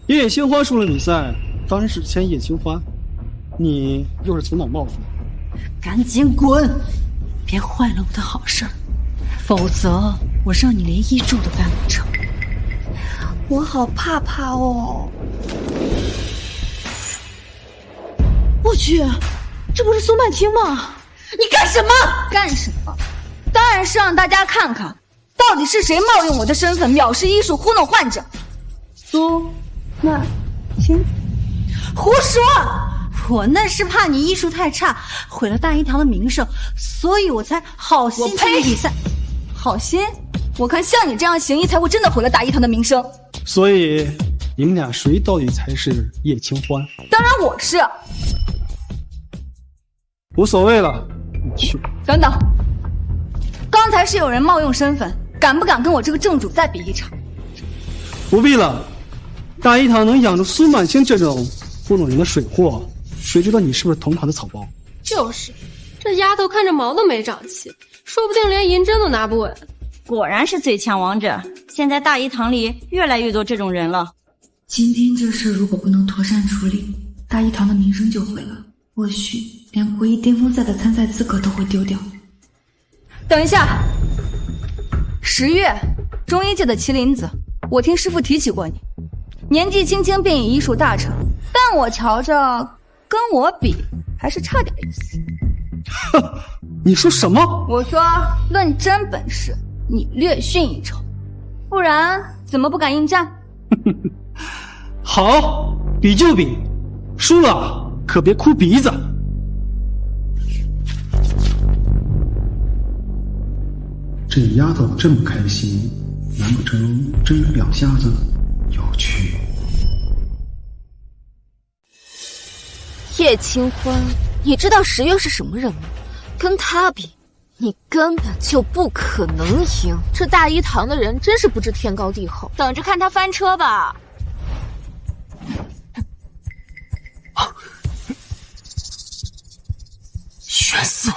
叶青花输了比赛，当然是签叶青花。你又是从哪冒出来？赶紧滚！别坏了我的好事儿，否则我让你连医助都办不成。我好怕怕哦！我去，这不是苏曼青吗？你干什么？干什么？当然是让大家看看，到底是谁冒用我的身份藐视医术糊弄患者。苏曼青，胡说！我那是怕你医术太差，毁了大医堂的名声，所以我才好心参与比赛。好心？我看像你这样行医才会真的毁了大医堂的名声。所以你们俩谁到底才是叶清欢？当然我是。无所谓了，你去。等等，刚才是有人冒用身份，敢不敢跟我这个正主再比一场？不必了，大医堂能养着苏满清这种糊弄人的水货，谁知道你是不是同行的草包？就是，这丫头看着毛都没长齐，说不定连银针都拿不稳。果然是最强王者，现在大医堂里越来越多这种人了。今天这事如果不能妥善处理，大医堂的名声就毁了，或许连国医巅峰赛的参赛资格都会丢掉。等一下，10月，中医界的麒麟子，我听师傅提起过你，年纪轻轻便已医术大成，但我瞧着跟我比还是差点意思。哼，你说什么？我说论真本事，你略逊一筹，不然怎么不敢应战？好，比就比，输了可别哭鼻子。这丫头这么开心，难不成真有两下子？有趣。叶清欢，你知道10月是什么人吗？跟他比，你根本就不可能赢。这大医堂的人真是不知天高地厚，等着看他翻车吧。悬丝，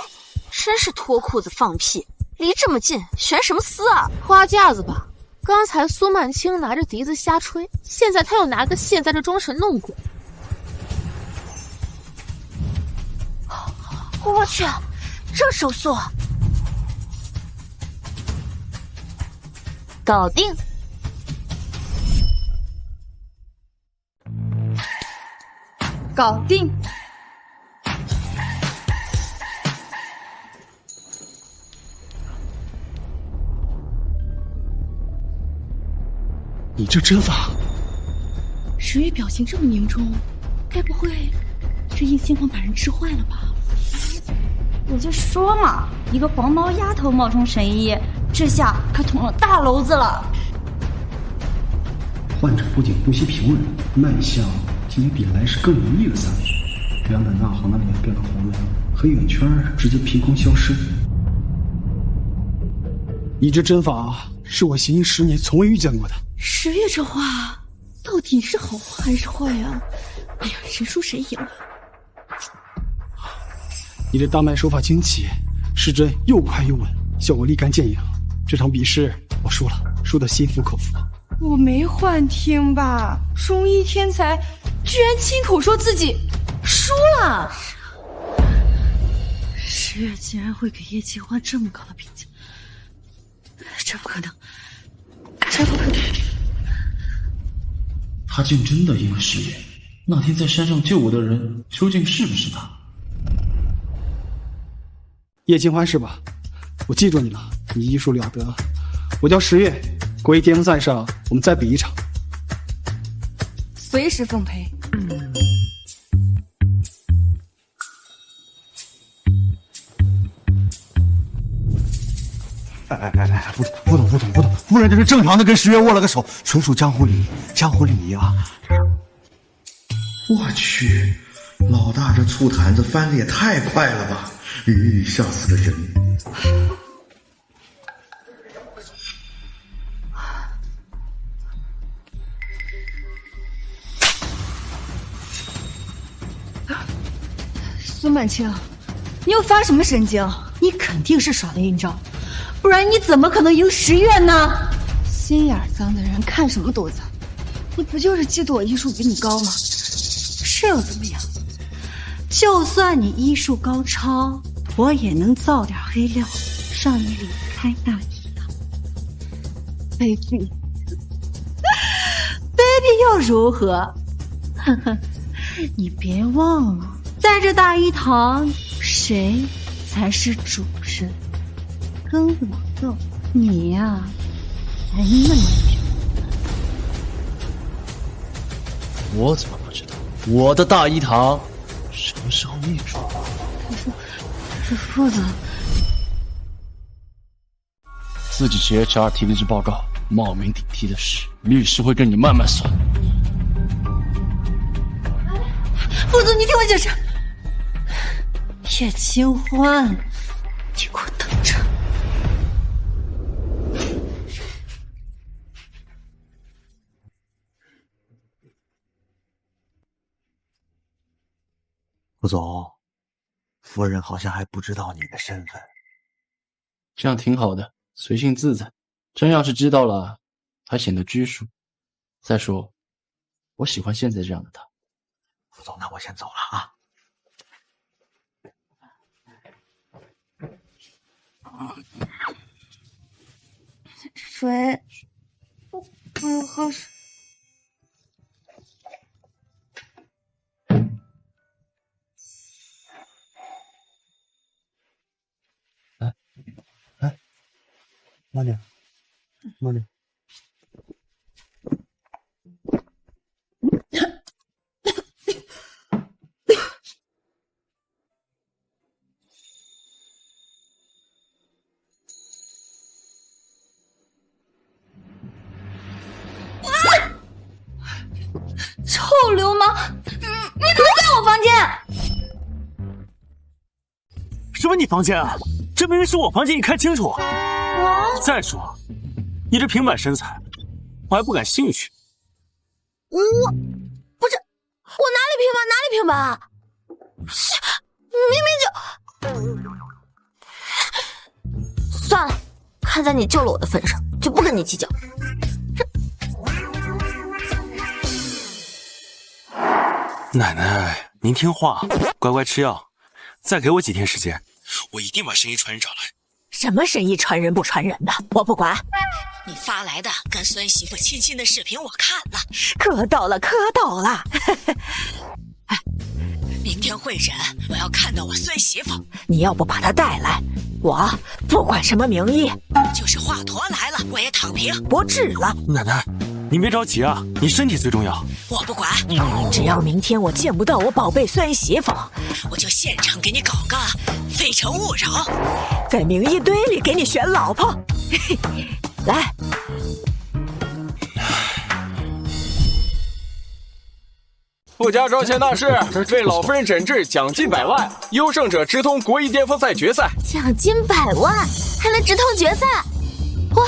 真是脱裤子放屁，离这么近，悬什么丝啊？花架子吧。刚才苏曼青拿着笛子瞎吹，现在他又拿个蟹在这装神弄鬼。我去，这手速！搞定！搞定！你这针法，10月表情这么凝重，该不会这叶清欢把人吃坏了吧？我就说嘛，一个黄毛丫头冒充神医，这下可捅了大娄子了。患者不仅呼吸平稳，脉象竟比来时更容易了3分。原本暗红的脸变了红了，黑眼圈直接凭空消失。你这针法是我行医10年从未遇见过的。10月这话到底是好还是坏啊？哎呀，谁输谁赢啊？你这大脉手法精奇，施针又快又稳，效果立竿见影。这场比试我输了，输得心服口服。我没幻听吧？中医天才居然亲口说自己输了。十月竟然会给叶清欢这么高的评价，这不可能，这不可能！他竟真的赢了十月。那天在山上救我的人，究竟是不是他？叶清欢是吧？我记住你了，你医术了得。我叫十月，国艺巅峰赛上我们再比一场。随时奉陪。哎，不懂，夫人这是正常的跟十月握了个手，纯属江湖礼仪啊！我去，老大这醋坛子翻的也太快了吧！吓死了人！孙满清，你又发什么神经？你肯定是耍了阴招，不然你怎么可能赢十月呢？心眼脏的人看什么都脏，你不就是嫉妒我医术比你高吗？是又怎么样？就算你医术高超，我也能造点黑料，让你离开大一堂。卑鄙又如何？呵呵，你别忘了，在这大一堂，谁才是主人？跟我斗，你呀，还那么平。我怎么不知道？我的大一堂什么时候灭住？这父子自己去 HR 提离职报告，冒名顶替的事，律师会跟你慢慢算。副总，你听我解释。叶清欢，你给我等着！副总，夫人好像还不知道你的身份。这样挺好的，随性自在。真要是知道了，还显得拘束。再说，我喜欢现在这样的他。副总，那我先走了啊。水，我要喝水。慢点，慢点。臭流氓！你怎么在我房间？什么你房间啊？这明明是我房间，你看清楚。再说，你这平板身材，我还不感兴趣。我不是，我哪里平板？明明就……算了，看在你救了我的份上，就不跟你计较。奶奶，您听话，乖乖吃药，再给我几天时间，我一定把神医传人找来。什么神医传人不传人的，我不管。你发来的跟孙媳妇亲亲的视频我看了，磕到了。哎，明天会诊，我要看到我孙媳妇。你要不把她带来，我不管什么名医，就是华佗来了，我也躺平，不治了。奶奶，您别着急啊，你身体最重要。我不管，只要明天我见不到我宝贝孙媳妇，我就现场给你搞个非诚勿扰，在名医堆里给你选老婆。来，富家招贤大师为老夫人诊治，奖金100万，优胜者直通国艺巅峰赛决赛。奖金100万，还能直通决赛？我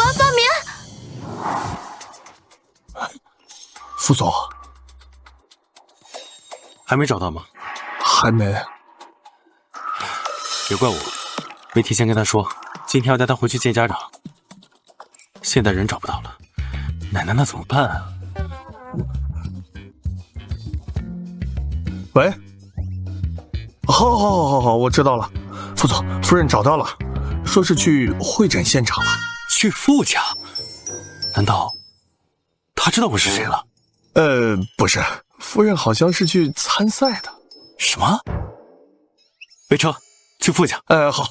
要报名。副总，还没找到吗？还没。别怪我，没提前跟他说，今天要带他回去见家长。现在人找不到了，奶奶那怎么办啊？喂，好，我知道了。副总，夫人找到了，说是去会诊现场了。去傅家？难道他知道我是谁了？不是，夫人好像是去参赛的。什么？备车，去傅家。好。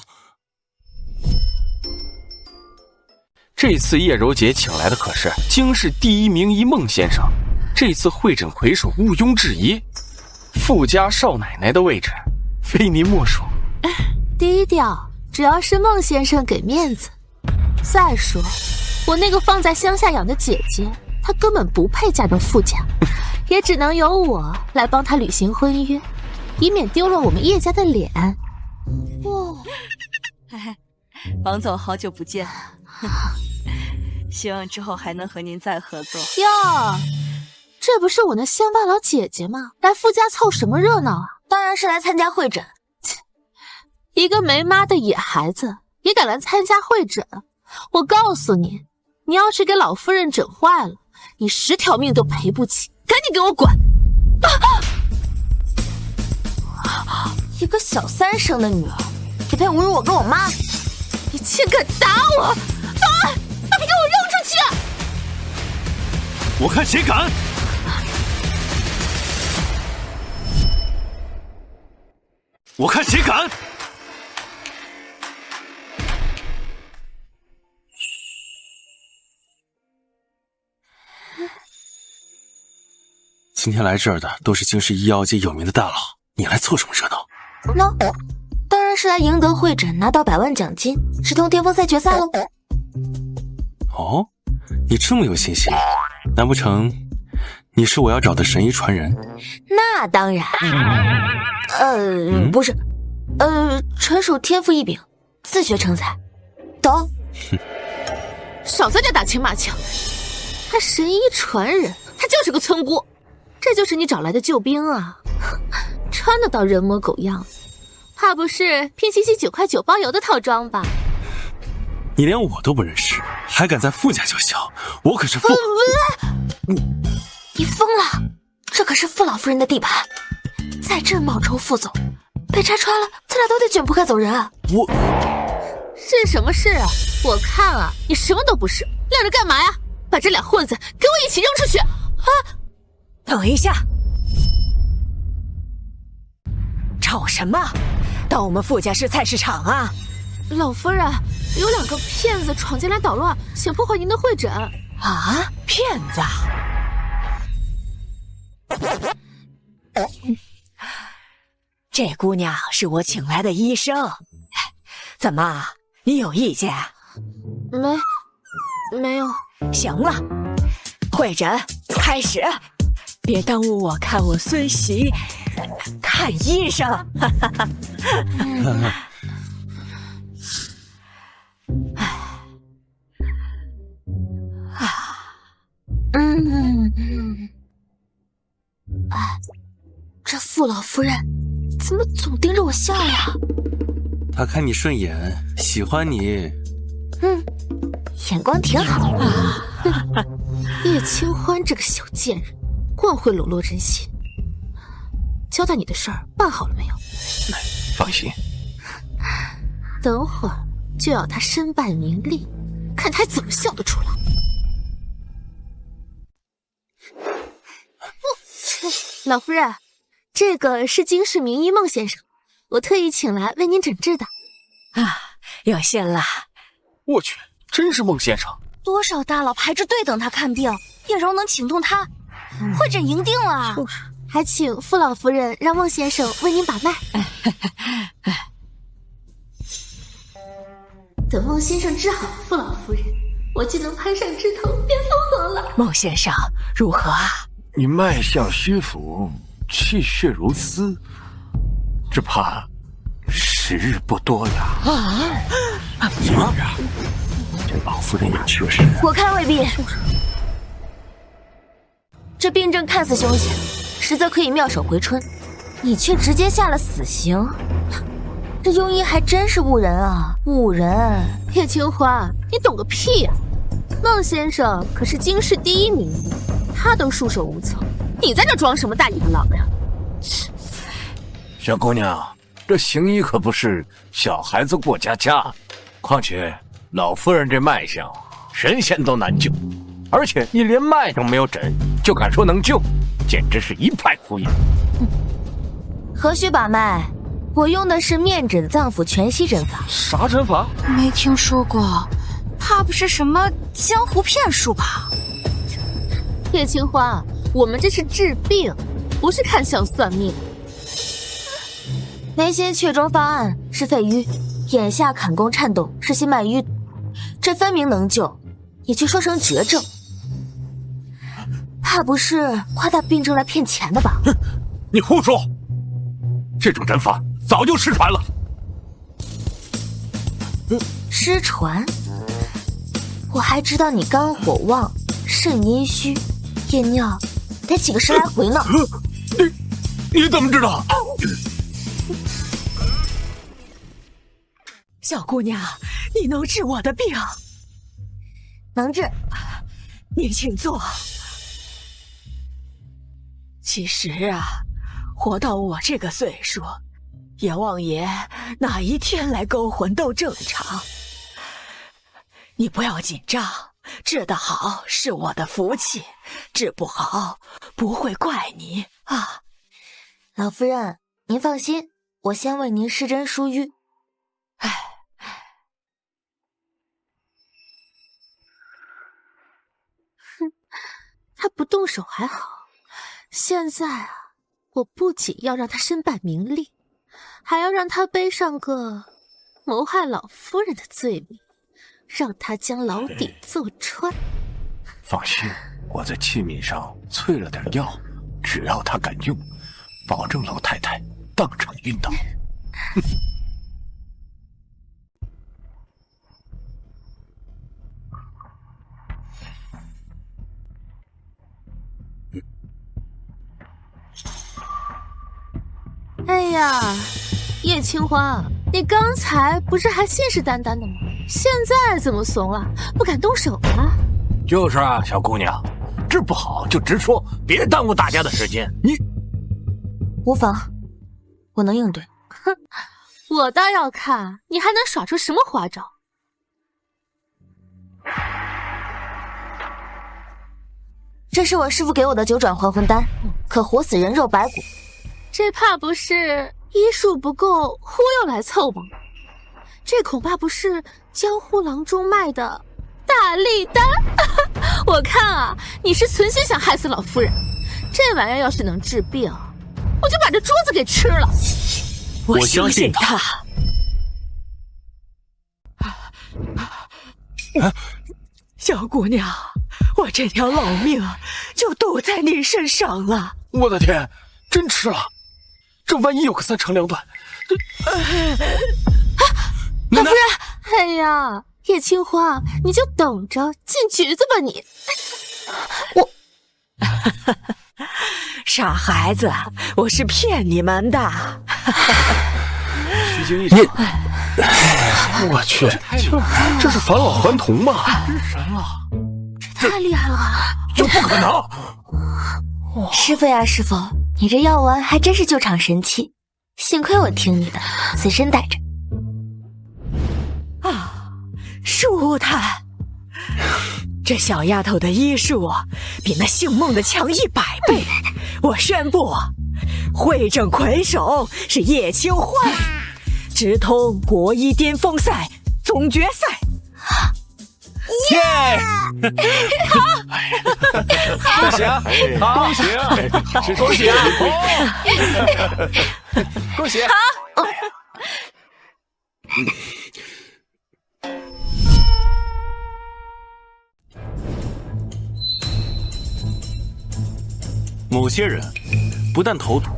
这次叶柔姐请来的可是京市第1名医孟先生，这次会诊魁首毋庸置疑，傅家少奶奶的位置非您莫属。低调，主要是孟先生给面子。再说，我那个放在乡下养的姐姐，她根本不配嫁到傅家，也只能由我来帮她履行婚约，以免丢了我们叶家的脸。王总，好久不见。希望之后还能和您再合作。哟，这不是我那乡巴佬姐姐吗？来傅家凑什么热闹啊？当然是来参加会诊。一个没妈的野孩子也敢来参加会诊？我告诉你，你要是给老夫人整坏了，你10条命都赔不起。赶紧给我滚！一个小3生的女儿，也配侮辱我跟我妈？你竟敢打我！把你给我扔出去！我看谁敢！我看谁敢！今天来这儿的都是京市医药界有名的大佬，你来凑什么热闹？当然是来赢得会诊，拿到100万奖金，直通巅峰赛决赛喽。哦，你这么有信心，难不成你是我要找的神医传人？那当然。不是，纯属天赋异禀，自学成才。懂？少在这打情骂俏，他神医传人，他就是个村姑。这就是你找来的救兵啊？穿得到人模狗样，怕不是拼夕夕9块9包邮的套装吧？你连我都不认识，还敢在傅家叫嚣？我可是傅……你疯了？这可是傅老夫人的地盘，在这冒充傅总，被拆穿了，咱俩都得卷铺盖走人。我是什么事啊？我看啊，你什么都不是，晾着干嘛呀？把这俩混子给我一起扔出去！等一下，吵什么？到我们傅家是菜市场啊！老夫人，有2个骗子闯进来捣乱，想破坏您的会诊。啊，骗子！这姑娘是我请来的医生，怎么，你有意见？没有。行了，会诊开始，别耽误我看我孙媳看医生。这傅老夫人怎么总盯着我笑呀？他看你顺眼，喜欢你。眼光挺好。叶清欢这个小贱人，惯会笼络人心。交代你的事儿办好了没有？放心，等会儿就要他身败名裂，看他还怎么笑得出来。老夫人，这个是京市名医孟先生，我特意请来为您诊治的。有幸了。我去，真是孟先生！多少大佬排着队等他看病，叶柔能请动他，会诊赢定了。还请傅老夫人让孟先生为您把脉。等孟先生治好傅老夫人，我就能攀上枝头变凤凰了。孟先生如何啊？你脉象虚浮，气血如丝，只怕时日不多呀。什么？这老夫人也确实……我看未必。这病症看似凶险，实则可以妙手回春，你却直接下了死刑，这庸医还真是误人啊！误人！叶清欢，你懂个屁呀！孟先生可是京市第一名医，他都束手无策，你在这装什么大野狼呀？小姑娘，这行医可不是小孩子过家家，况且老夫人这脉象，神仙都难救，而且你连脉都没有诊，就敢说能救，简直是一派胡言。何须把脉？我用的是面诊脏腑全息针法。啥针法？没听说过，怕不是什么江湖骗术吧？叶青花，我们这是治病，不是看相算命。眉心雀中方案是肺瘀，眼下坎宫颤动是心脉淤堵，这分明能救，也却说成绝症，怕不是夸大病症来骗钱的吧？你胡说！这种针法早就失传了。失传？我还知道你肝火旺，肾阴虚，夜尿得几个10来回呢。你怎么知道？小姑娘，你能治我的病？能治。你请坐。其实啊，活到我这个岁数，阎王爷哪一天来勾魂都正常。你不要紧张，治得好是我的福气，治不好不会怪你啊。老夫人，您放心，我先为您施针疏瘀。哼，他不动手还好，现在啊，我不仅要让他身败名裂，还要让他背上个谋害老夫人的罪名，让他将牢底坐穿。放心，我在器皿上淬了点药，只要他敢用，保证老太太当场晕倒。哎呀，叶青花，你刚才不是还信誓旦旦的吗？现在怎么怂了？不敢动手了？就是啊，小姑娘，治不好就直说，别耽误大家的时间。你无妨，我能应对。哼，我倒要看你还能耍出什么花招。这是我师父给我的9转还魂丹，可活死人肉白骨。这怕不是医术不够，忽悠来凑吗？这恐怕不是江湖郎中卖的大力丹。我看啊，你是存心想害死老夫人。这玩意儿要是能治病，我就把这桌子给吃了。我相信他。小姑娘，我这条老命就赌在你身上了。我的天，真吃了！这万一有个3长2短，老夫人，哎呀，叶青花，你就等着进局子吧你！我傻孩子，我是骗你们的。虚惊一场。我去，这是返老还童吗？之神了，这太厉害了吧！这不可能！师傅呀，师傅，你这药丸还真是救场神器，幸亏我听你的，随身带着。啊，舒坦，这小丫头的医术比那姓孟的强100倍。我宣布，会诊魁首是叶青欢，直通国医巅峰赛总决赛。耶！恭喜啊！恭喜啊！恭喜啊！恭喜！好。某些人不但投毒，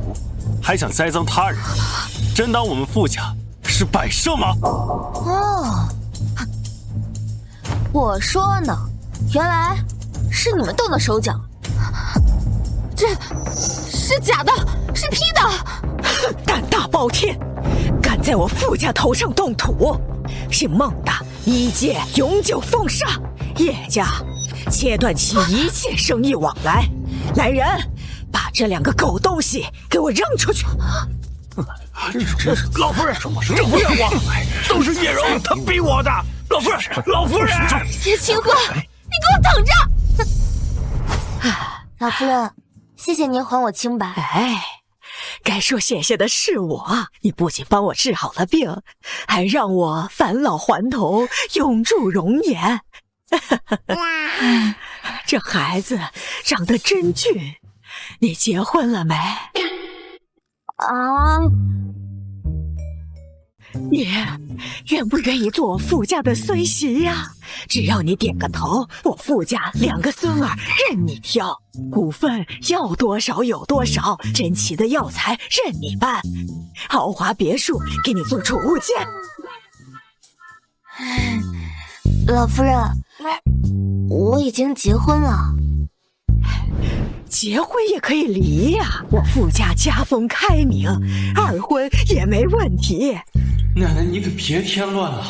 还想栽赃他人，真当我们傅家是摆设吗？哦，我说呢，原来是你们动的手脚，这是假的，是 P 的！胆大包天，敢在我傅家头上动土，姓孟的一介永久封杀，叶家切断其一切生意往来。来人，把这2个狗东西给我扔出去！老夫人，这不怨我，都是叶柔她逼我的。老夫人，老夫人，叶清欢，你给我等着！老夫人，谢谢您还我清白。哎，该说谢谢的是我，你不仅帮我治好了病，还让我返老还童，永驻容颜。这孩子长得真俊，你结婚了没？你愿不愿意做我傅家的孙媳呀？只要你点个头，我傅家2个孙儿任你挑，股份要多少有多少，珍奇的药材任你办，豪华别墅给你做储物间。老夫人，我已经结婚了。结婚也可以离呀，我傅家家风开明，2婚也没问题。奶奶，你可别添乱了。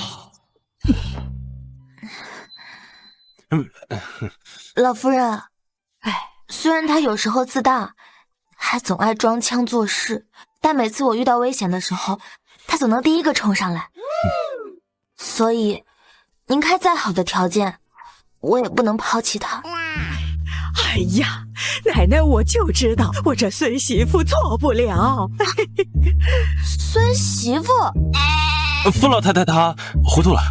老夫人，虽然他有时候自大，还总爱装腔作势，但每次我遇到危险的时候，他总能第一个冲上来。所以，您开再好的条件，我也不能抛弃他。哎呀，奶奶，我就知道我这孙媳妇错不了。孙媳妇？傅老太太她糊涂了。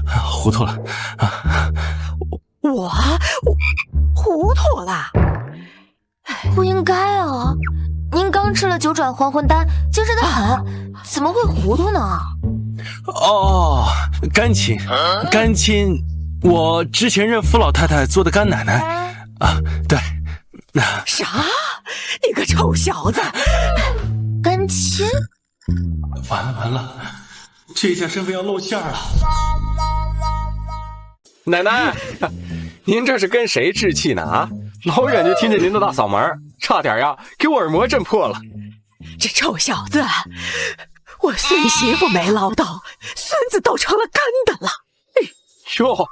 我糊涂了？不应该啊！您刚吃了9转还魂丹，精神得很，怎么会糊涂呢？哦，干亲，我之前认傅老太太做的干奶奶啊，对。啥？你个臭小子！干亲？完了，这下身份要露馅了。奶奶，您这是跟谁置气呢啊？老远就听见您的大嗓门，差点呀给我耳膜震破了。这臭小子，我孙媳妇没捞到，孙子都成了干的了。哟，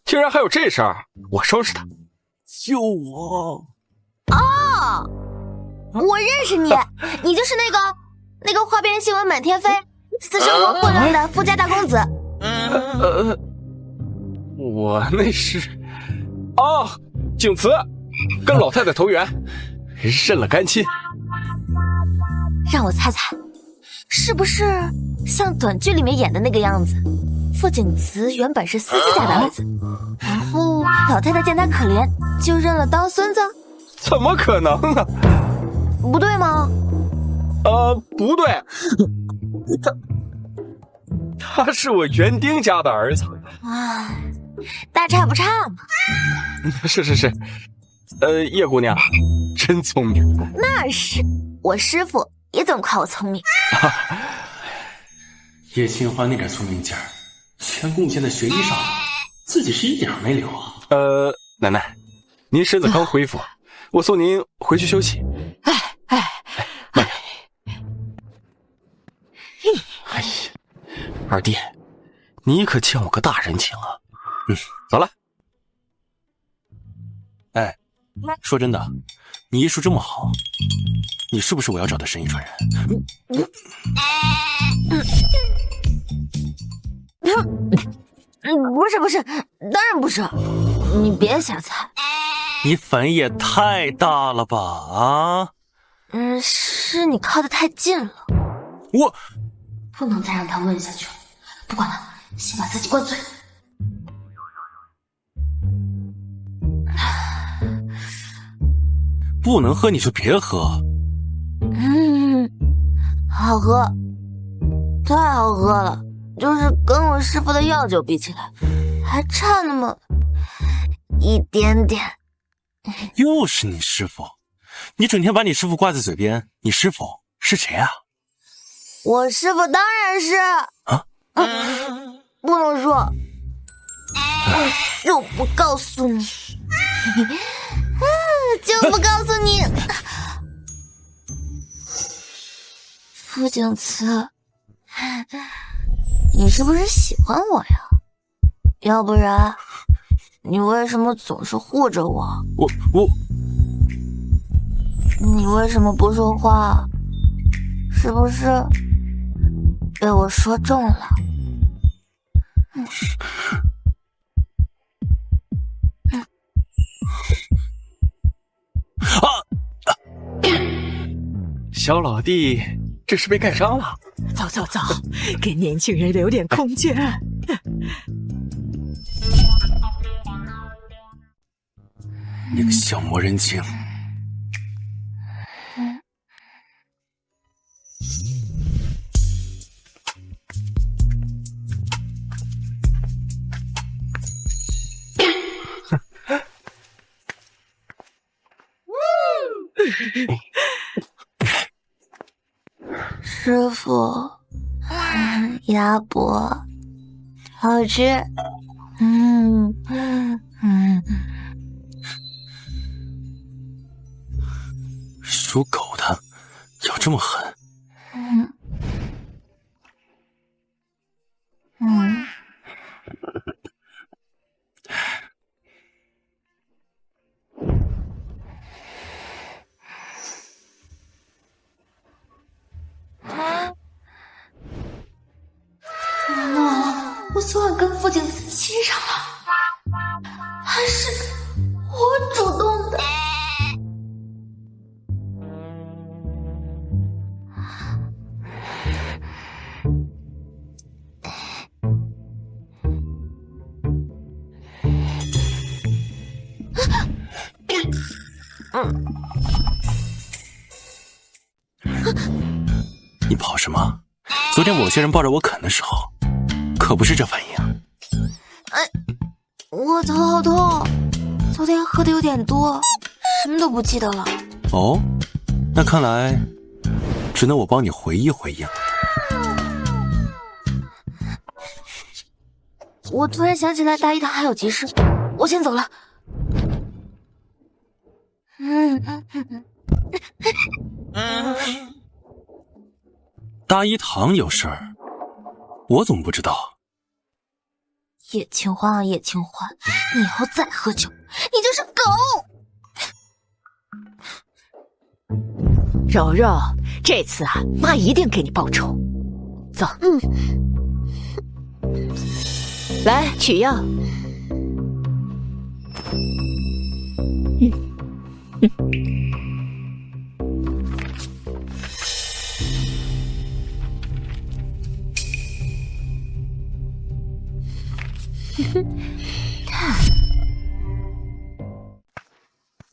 竟然还有这事儿！我收拾他。救我！哦，我认识你，你就是那个花边新闻满天飞，私生活混乱的富家大公子。我那是景慈，跟老太太投缘，认了干亲。让我猜猜，是不是像短剧里面演的那个样子？傅景慈原本是司机家的儿子，然后老太太见他可怜，就认了当孙子。怎么可能呢？不对吗？不对，他是我园丁家的儿子。大差不差嘛。是，叶姑娘真聪明。那是，我师傅也总夸我聪明。叶清欢那点聪明劲儿，全贡献在学医上了，自己是一点没留啊。奶奶，您身子刚恢复，我送您回去休息。慢点。哎呀，二弟，你可欠我个大人情啊。走了。哎，说真的，你医术这么好，你是不是我要找的神医传人？不是，当然不是，你别瞎猜。你反应也太大了吧啊！是你靠得太近了。我不能再让他问下去了，不管了，先把自己灌醉。不能喝你就别喝。好喝，太好喝了，就是跟我师傅的药酒比起来，还差那么一点点。又是你师傅，你整天把你师傅挂在嘴边，你师傅是谁啊？我师傅当然是不能说，我就不告诉你，就不告诉你。傅景慈，你是不是喜欢我呀？要不然你为什么总是护着我？我，你为什么不说话？是不是被我说中了？小老弟，这是被干伤了。走走走，给年轻人留点空间。你个小魔人精！师傅，鸭脖，好吃。属狗的，咬这么狠。我昨晚跟父亲亲上了，还是我主动的。你跑什么？昨天某些人抱着我啃的时候，可不是这反应。我头好痛，昨天喝的有点多，什么都不记得了。哦，那看来只能我帮你回忆回忆了。我突然想起来大一堂还有急事，我先走了。大一堂有事儿，我怎么不知道？叶清欢啊，叶清欢，你以后再喝酒，你就是狗。柔柔，这次啊，妈一定给你报仇。走，来取药。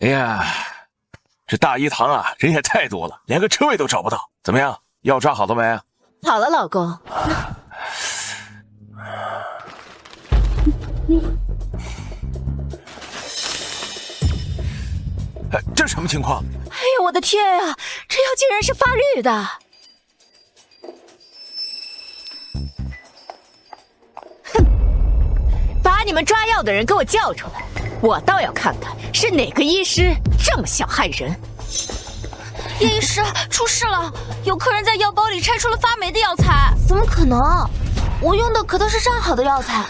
哎呀，这大一堂啊，人也太多了，连个车位都找不到。怎么样，药抓好了没？好了，老公。这什么情况？哎呦，我的天啊，这药竟然是发绿的！哼，把你们抓药的人给我叫出来，我倒要看看是哪个医师这么想害人。叶医师，出事了，有客人在药包里拆出了发霉的药材。怎么可能？我用的可都是上好的药材。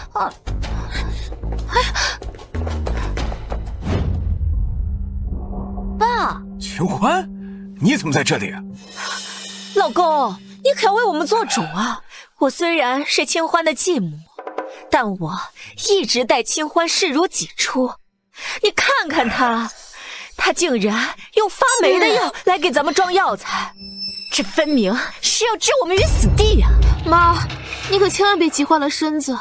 爸，秦欢，你怎么在这里？老公，你可要为我们做主啊！我虽然是清欢的继母，但我一直待清欢视如己出。你看看他竟然用发霉的药来给咱们装药材，这分明是要置我们于死地呀！妈，你可千万别急坏了身子。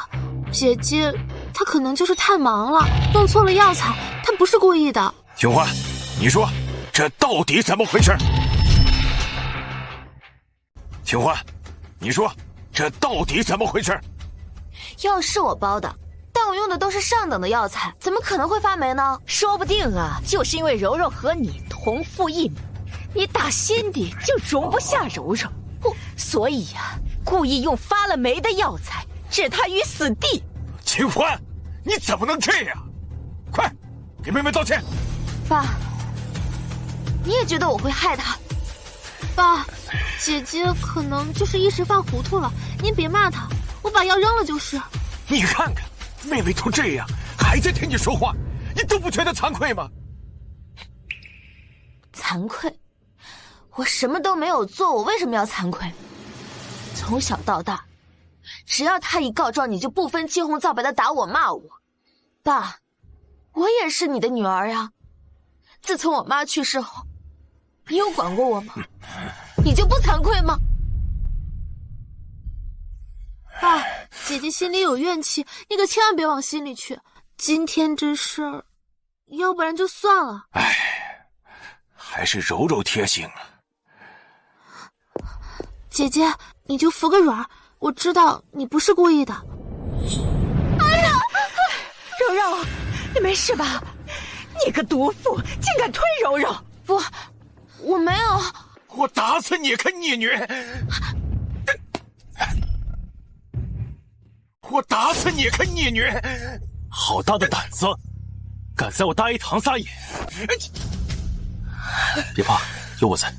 姐姐她可能就是太忙了，弄错了药材，她不是故意的。秦欢，你说这到底怎么回事？秦欢，你说这到底怎么回事？药是我包的，但我用的都是上等的药材，怎么可能会发霉呢？说不定啊，就是因为柔柔和你同父异母，你打心底就容不下柔柔，所以呀，故意用发了霉的药材置她于死地。秦欢，你怎么能这样？快，给妹妹道歉！爸，你也觉得我会害她？爸，姐姐可能就是一时犯糊涂了，您别骂她，我把药扔了就是。你看看，妹妹都这样，还在听你说话，你都不觉得惭愧吗？惭愧？我什么都没有做，我为什么要惭愧？从小到大，只要他一告状，你就不分青红皂白的打我骂我。爸，我也是你的女儿呀。自从我妈去世后，你有管过我吗？你就不惭愧吗？爸，姐姐心里有怨气，你可千万别往心里去。今天这事儿，要不然就算了。还是柔柔贴心啊。姐姐，你就服个软，我知道你不是故意的。哎呀，柔柔，你没事吧？你个毒妇，竟敢推柔柔！不，我没有。我打死你个逆女！我打死你个逆女！好大的胆子，敢在我大一堂撒野！别怕，有我在。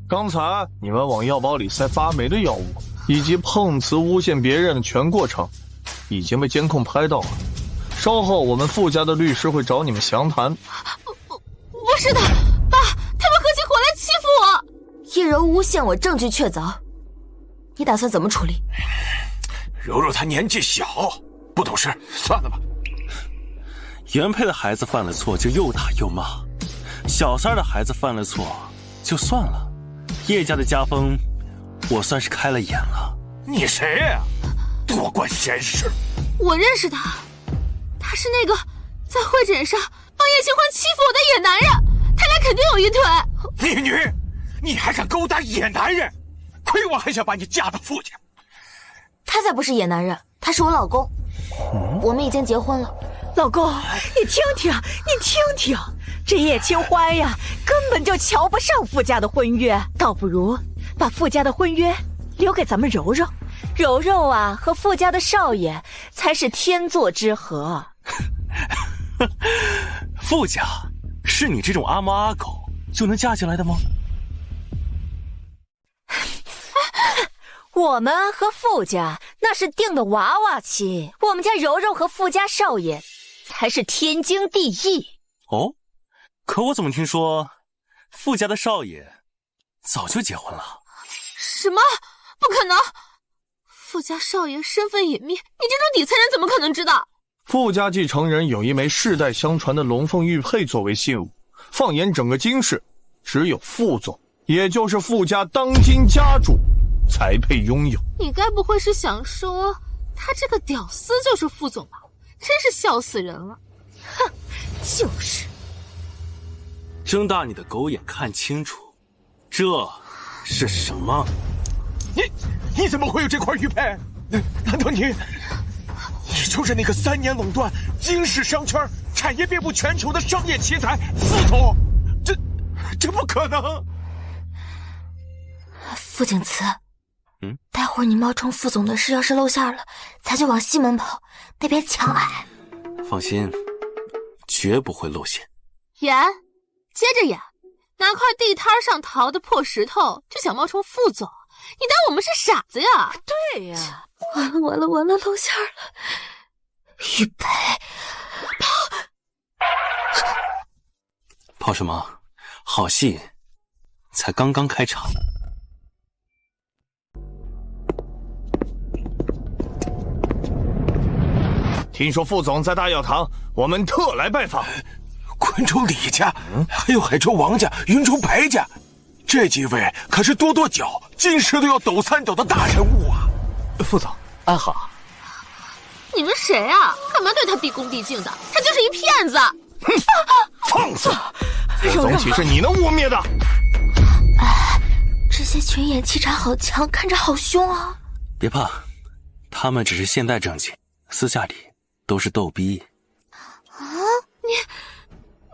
刚才你们往药包里塞发霉的药物，以及碰瓷诬陷别人的全过程，已经被监控拍到了。稍后我们傅家的律师会找你们详谈。不是的，爸，他们合起伙来欺负我。叶柔诬陷我，证据确凿，你打算怎么处理？柔柔她年纪小，不懂事，算了吧。原配的孩子犯了错就又打又骂，小三的孩子犯了错就算了。叶家的家风，我算是开了眼了。你谁呀？多管闲事！我认识他，他是那个在会诊上帮叶清欢欺负我的野男人，他俩肯定有一腿。逆女，你还敢勾搭野男人？亏我还想把你嫁到傅家。他才不是野男人，他是我老公，我们已经结婚了。老公，你听听，你听听，这叶清欢呀，根本就瞧不上傅家的婚约，倒不如把傅家的婚约留给咱们柔柔。柔柔啊，和傅家的少爷才是天作之合。傅家是你这种阿猫阿狗就能嫁进来的吗？我们和傅家那是定的娃娃亲，我们家柔柔和傅家少爷才是天经地义。哦，可我怎么听说傅家的少爷早就结婚了？什么？不可能！傅家少爷身份隐秘，你这种底层人怎么可能知道？傅家继承人有一枚世代相传的龙凤玉佩作为信物，放眼整个京市，只有傅总，也就是傅家当今家主才配拥有。你该不会是想说他这个屌丝就是傅总吧？真是笑死人了！哼，就是。睁大你的狗眼看清楚，这是什么？你怎么会有这块玉佩？难道你就是那个3年垄断京市商圈、产业遍布全球的商业奇才傅总？这不可能！傅景慈，待会儿你冒充傅总的事要是露馅了，咱就往西门跑，那边抢爱。放心，绝不会露馅。演，接着演，拿块地摊上淘的破石头就想冒充傅总，你当我们是傻子呀？对呀，完了完了完了，露馅了！玉佩，跑什么？好戏才刚刚开场。听说傅总在大药堂，我们特来拜访。昆州李家，还有海州王家、云州白家，这几位可是跺脚，今时都要抖3抖的大人物啊！傅总，安好。你们谁啊？干嘛对他毕恭毕敬的？他就是一骗子！哼，放肆！傅总岂是你能污蔑的？这些群演气场好强，看着好凶啊！别怕，他们只是现代正经，私下里都是逗逼。啊，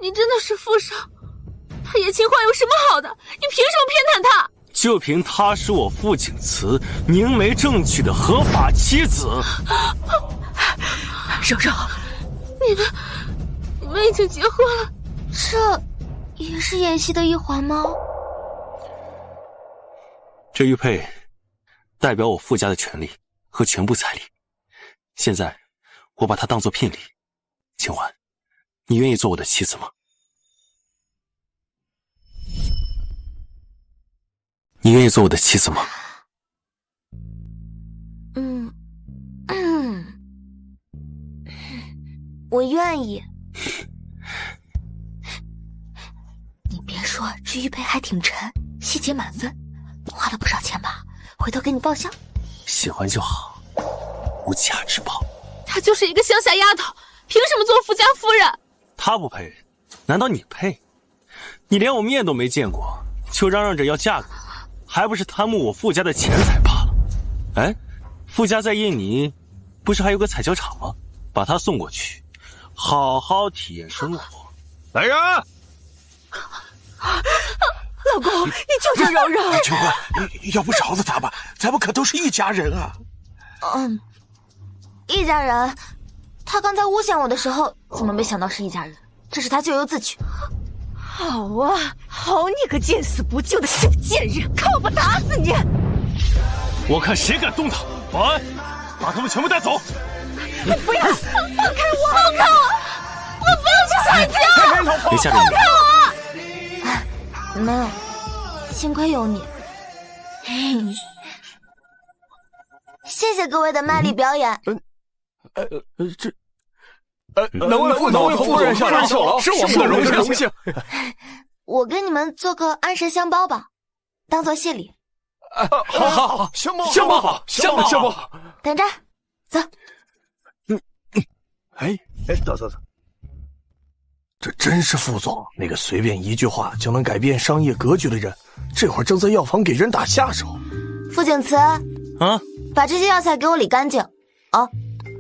你真的是富商？他叶清欢有什么好的？你凭什么偏袒他？就凭他是我傅景慈明媒正娶的合法妻子。柔柔，你们已经结婚了，这也是演戏的一环吗？这玉佩代表我傅家的权利和全部彩礼，现在我把它当作聘礼清欢，你愿意做我的妻子吗？你愿意做我的妻子吗？我愿意。你别说，这玉佩还挺沉，细节满分，花了不少钱吧？回头给你报销。喜欢就好，无价之宝。她就是一个乡下丫头，凭什么做富家夫人？她不配，难道你配？你连我面都没见过，就嚷嚷着要嫁给我，还不是贪慕我傅家的钱财罢了？哎，傅家在印尼不是还有个彩椒厂吗？把她送过去，好好体验生活。来人！老公，你就这柔柔。清欢，要不饶了他吧，咱们可都是一家人啊。一家人。他刚才诬陷我的时候，怎么没想到是一家人？这是他咎由自取。好啊，好你个见死不救的小贱人，看我不打死你！我看谁敢动他！保安，把他们全部带走！你不要，放开我！放开我！我不要去参加！别吓着你！放开我！没有，幸亏有你。谢谢各位的卖力表演。能为副总夫人效劳，是我们的荣幸。我给你们做个安神香包吧，当做谢礼。好，香包好，香包好。等着，走。走。这真是副总，那个随便一句话就能改变商业格局的人，这会儿正在药房给人打下手。傅景慈，把这些药材给我理干净。哦，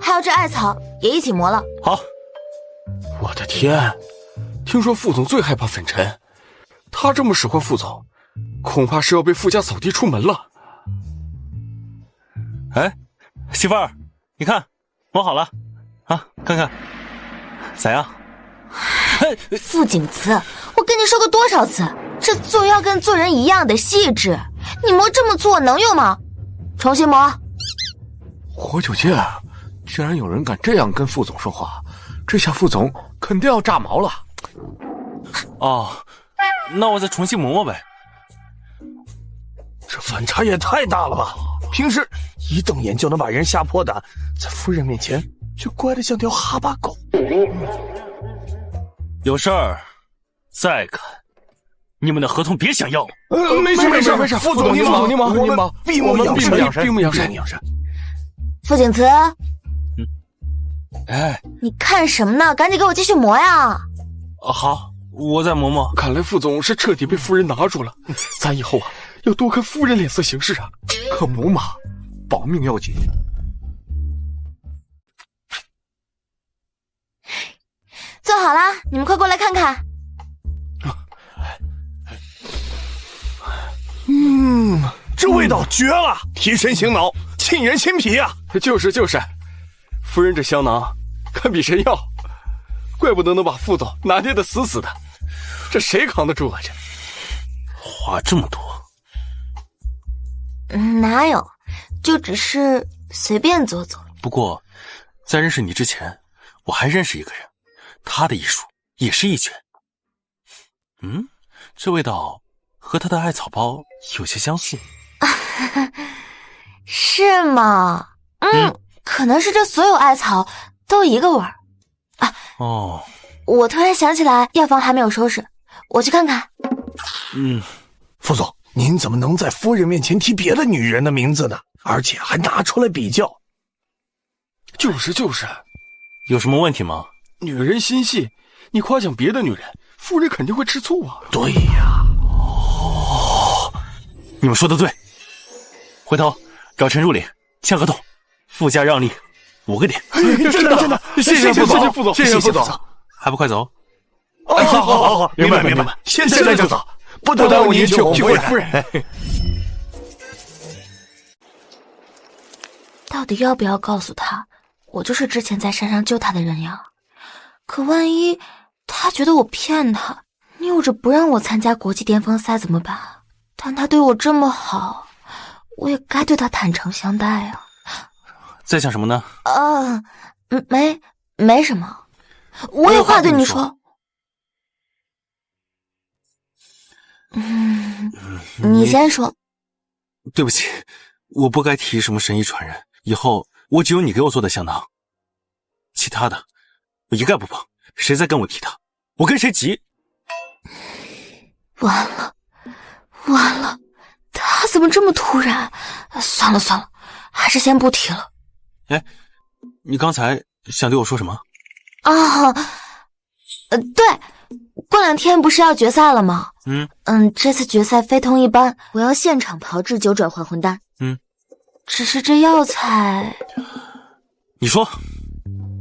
还有这艾草也一起磨了。好。我的天，听说副总最害怕粉尘，他这么使唤副总，恐怕是要被傅家扫地出门了。哎，媳妇儿，你看磨好了啊，看看咋样？傅景慈，我跟你说过多少次，这做药跟做人一样的细致，你磨这么粗能用吗？重新磨。活久见，居然有人敢这样跟副总说话，这下副总肯定要炸毛了。哦，那我再重新磨磨呗。这反差也太大了吧！平时一瞪眼就能把人吓破胆，在夫人面前却乖得像条哈巴狗。有事儿再看，你们的合同别想要。没事，副总您忙，闭目养神。傅景慈，哎，你看什么呢？赶紧给我继续磨呀！好，我再磨磨。看来副总是彻底被夫人拿住了，咱以后啊要多看夫人脸色行事啊。可不嘛，保命要紧。做好了，你们快过来看看。这味道绝了，提神醒脑，沁人心脾啊！就是，夫人这香囊堪比神药，怪不得能把副总拿捏得死死的，这谁扛得住啊？这话这么多。哪有，就只是随便做做。不过，在认识你之前，我还认识一个人，他的医术也是一绝。这味道和他的艾草包有些相似。是吗？可能是这所有艾草都一个味儿啊。哦，我突然想起来，药房还没有收拾，我去看看。副总，您怎么能在夫人面前提别的女人的名字呢？而且还拿出来比较。就是，有什么问题吗？女人心细，你夸奖别的女人，夫人肯定会吃醋啊。对呀。你们说的对，回头找陈助理签合同，傅家让利5个点。真的，谢谢副总，谢谢副总，还不快走？好，明白，现在就走，不耽误您去哄夫人。到底要不要告诉他，我就是之前在山上救他的人呀？可万一他觉得我骗他，拗着不让我参加国际巅峰赛怎么办？但他对我这么好，我也该对他坦诚相待啊。在想什么呢？没什么。我有话对你说。你先说。对不起，我不该提什么神医传人，以后我只有你给我做的香囊，其他的我一概不碰。谁再跟我提他，我跟谁急。完了，他怎么这么突然？算了，还是先不提了。哎，你刚才想对我说什么？对，过2天不是要决赛了吗？这次决赛非同一般，我要现场炮制9转还魂丹。只是这药材，你说，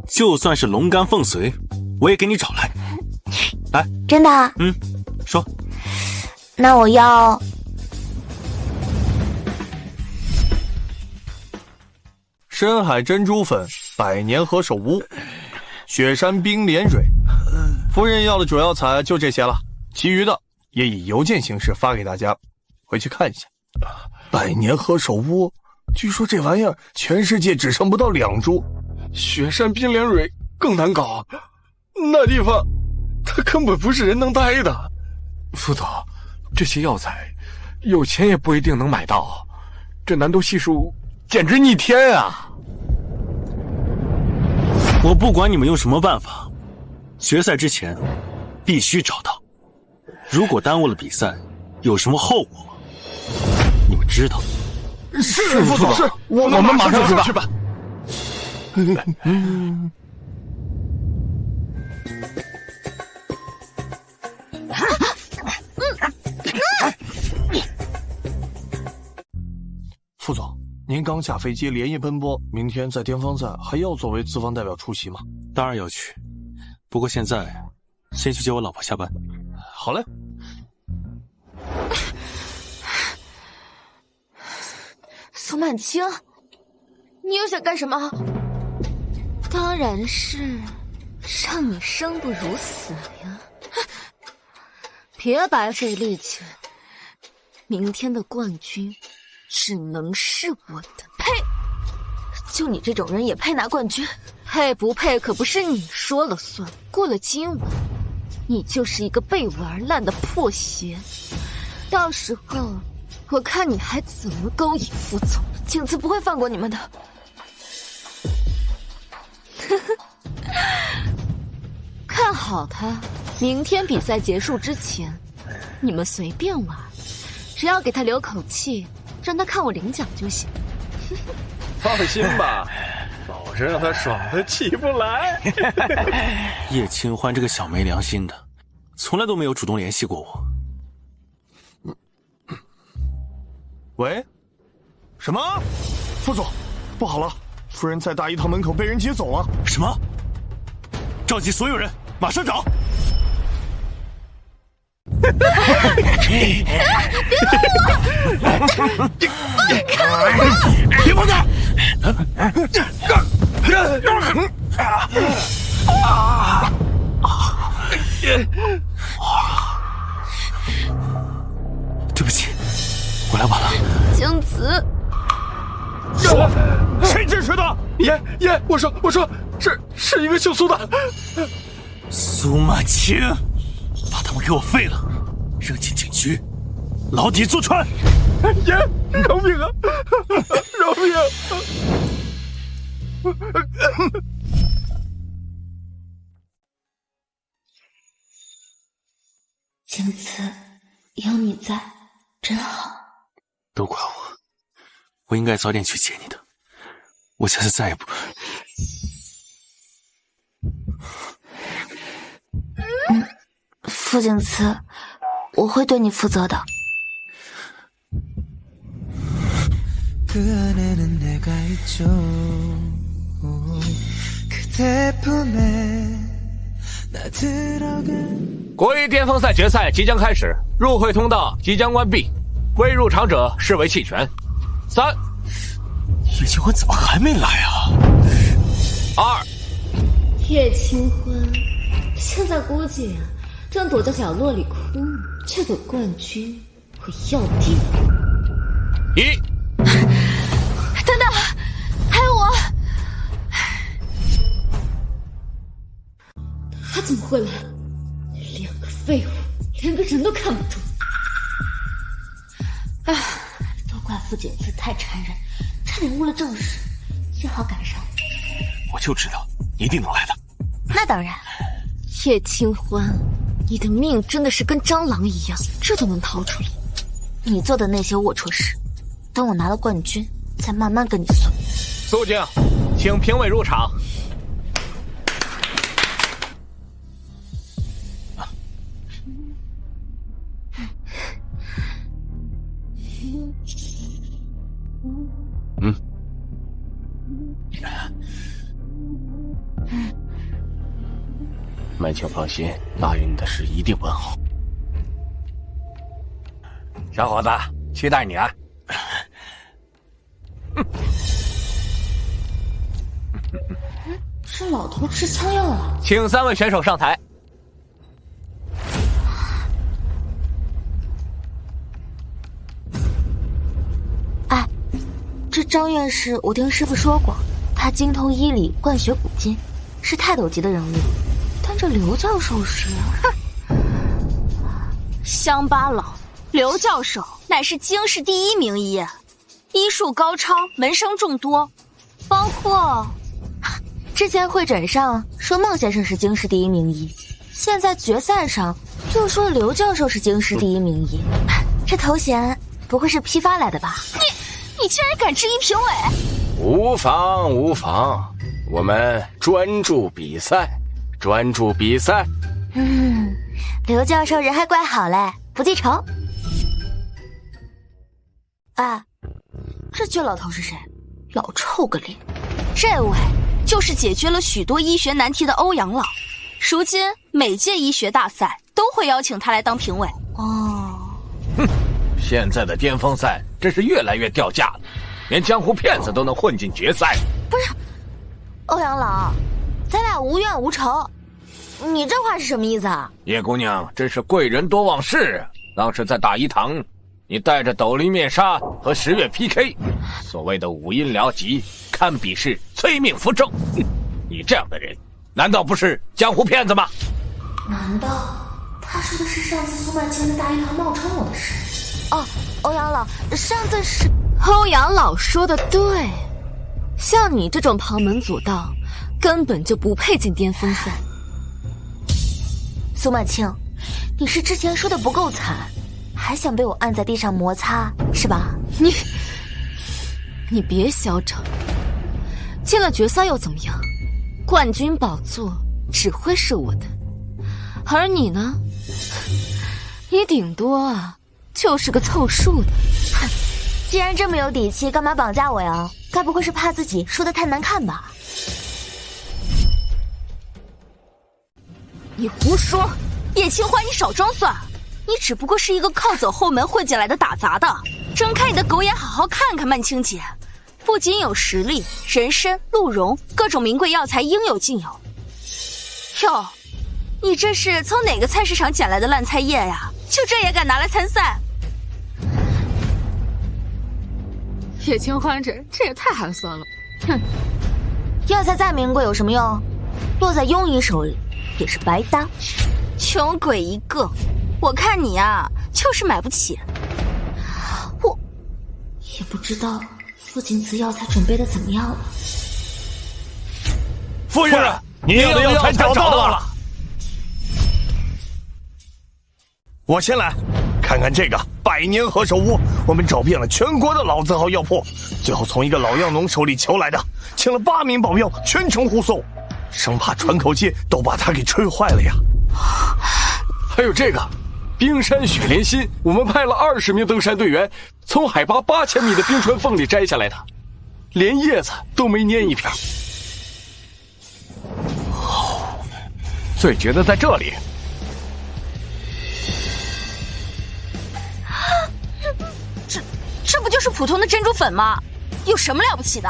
就算是龙肝凤髓，我也给你找来。来，真的？说。那我要深海珍珠粉、百年何首乌、雪山冰莲蕊。夫人要的主要材就这些了，其余的也以邮件形式发给大家，回去看一下。百年何首乌，据说这玩意儿全世界只剩不到2株。雪山冰莲蕊更难搞，那地方它根本不是人能待的。副总，这些药材有钱也不一定能买到，这难度系数简直逆天啊！我不管你们用什么办法，决赛之前必须找到。如果耽误了比赛，有什么后果吗？你们知道。是副总，是我们马上去吧。副总，您刚下飞机连夜奔波，明天在巅峰赛还要作为资方代表出席吗？当然要去，不过现在先去接我老婆下班。好嘞。苏满清，你又想干什么？当然是让你生不如死呀！别白费力气，明天的冠军只能是我的。呸！就你这种人也配拿冠军？配不配可不是你说了算。过了今晚，你就是一个被玩烂的破鞋，到时候我看你还怎么勾引副总。景慈不会放过你们的。看好他，明天比赛结束之前，你们随便玩，只要给他留口气，让他看我领奖就行。放心吧，保证让他爽得起不来。叶清欢这个小没良心的，从来都没有主动联系过我。喂，什么？副总，不好了，夫人在大一堂门口被人劫走了。什么？召集所有人，马上找！别碰他！对不起，我来晚了。景子，说谁支持的？爷，我说，是一个姓苏的。苏满清，把他们给我废了，扔进警局，牢底坐穿。爷，饶命啊！饶命！景慈，有你在，真好。都怪我应该早点去接你的。我下次再也不……傅景慈，我会对你负责的。国一巅峰赛决赛即将开始，入会通道即将关闭，未入场者视为弃权。3，叶清欢怎么还没来啊？2，叶清欢现在估计正躲在角落里哭呢，这个冠军会要定。1，等等，还有我。怎么会来？两个废物，连个人都看不住。唉，都怪傅景子太残忍，差点误了正事，幸好赶上。我就知道一定能来的。那当然。叶清欢，你的命真的是跟蟑螂一样，这都能逃出来。你做的那些龌龊事，等我拿了冠军，再慢慢跟你算。肃静，请评委入场。麦青放心，答应你的事一定办好。小伙子，期待你啊！这老头吃枪药了。请3位选手上台。哎，这张院士，我听师傅说过，他精通医理，灌学古今，是泰斗级的人物。但这刘教授是，哼，乡巴佬，刘教授乃是京师第1名医，医术高超，门生众多，包括之前会诊上说孟先生是京师第1名医，现在决赛上就说刘教授是京师第1名医，这头衔不会是批发来的吧？你竟然敢质疑评委？无妨无妨，我们专注比赛。专注比赛。刘教授人还怪好嘞，不记仇。哎，这倔老头是谁？老臭个脸！这位就是解决了许多医学难题的欧阳老，如今每届医学大赛都会邀请他来当评委。哦，哼，现在的巅峰赛真是越来越掉价了，连江湖骗子都能混进决赛。不是，欧阳老，咱俩无怨无仇，你这话是什么意思啊？叶姑娘真是贵人多忘事，当时在大医堂，你戴着斗笠面纱和10月 PK， 所谓的五阴疗疾，堪比是催命符咒。你这样的人，难道不是江湖骗子吗？难道他说的是上次苏曼青在大医堂冒充我的事？哦，欧阳老，上次是欧阳老说的对，像你这种旁门左道，根本就不配进巅峰赛。苏曼青，你是之前说的不够惨，还想被我按在地上摩擦是吧？你别嚣张，进了决赛又怎么样？冠军宝座只会是我的，而你呢？你顶多就是个凑数的。哼，既然这么有底气，干嘛绑架我呀？该不会是怕自己输得太难看吧？你胡说！叶清欢，你少装蒜！你只不过是一个靠走后门混进来的打杂的。睁开你的狗眼，好好看看曼青姐，不仅有实力，人参、鹿茸各种名贵药材应有尽有。哟，你这是从哪个菜市场捡来的烂菜叶呀？就这也敢拿来参赛？叶清欢这也太寒酸了。哼，药材再名贵有什么用？落在庸医手里也是白搭。穷鬼一个！我看你啊，就是买不起。我也不知道傅景子药材准备的怎么样了。夫人，你要的药材找到了。我先来，看看这个百年何首乌，我们找遍了全国的老字号药铺，最后从一个老药农手里求来的，请了8名保镖全程护送，生怕喘口气都把它给吹坏了呀。还有这个冰山雪莲心，我们派了20名登山队员从海拔8000米的冰川缝里摘下来的，连叶子都没粘一片。最绝的在这里。这不就是普通的珍珠粉吗？有什么了不起的？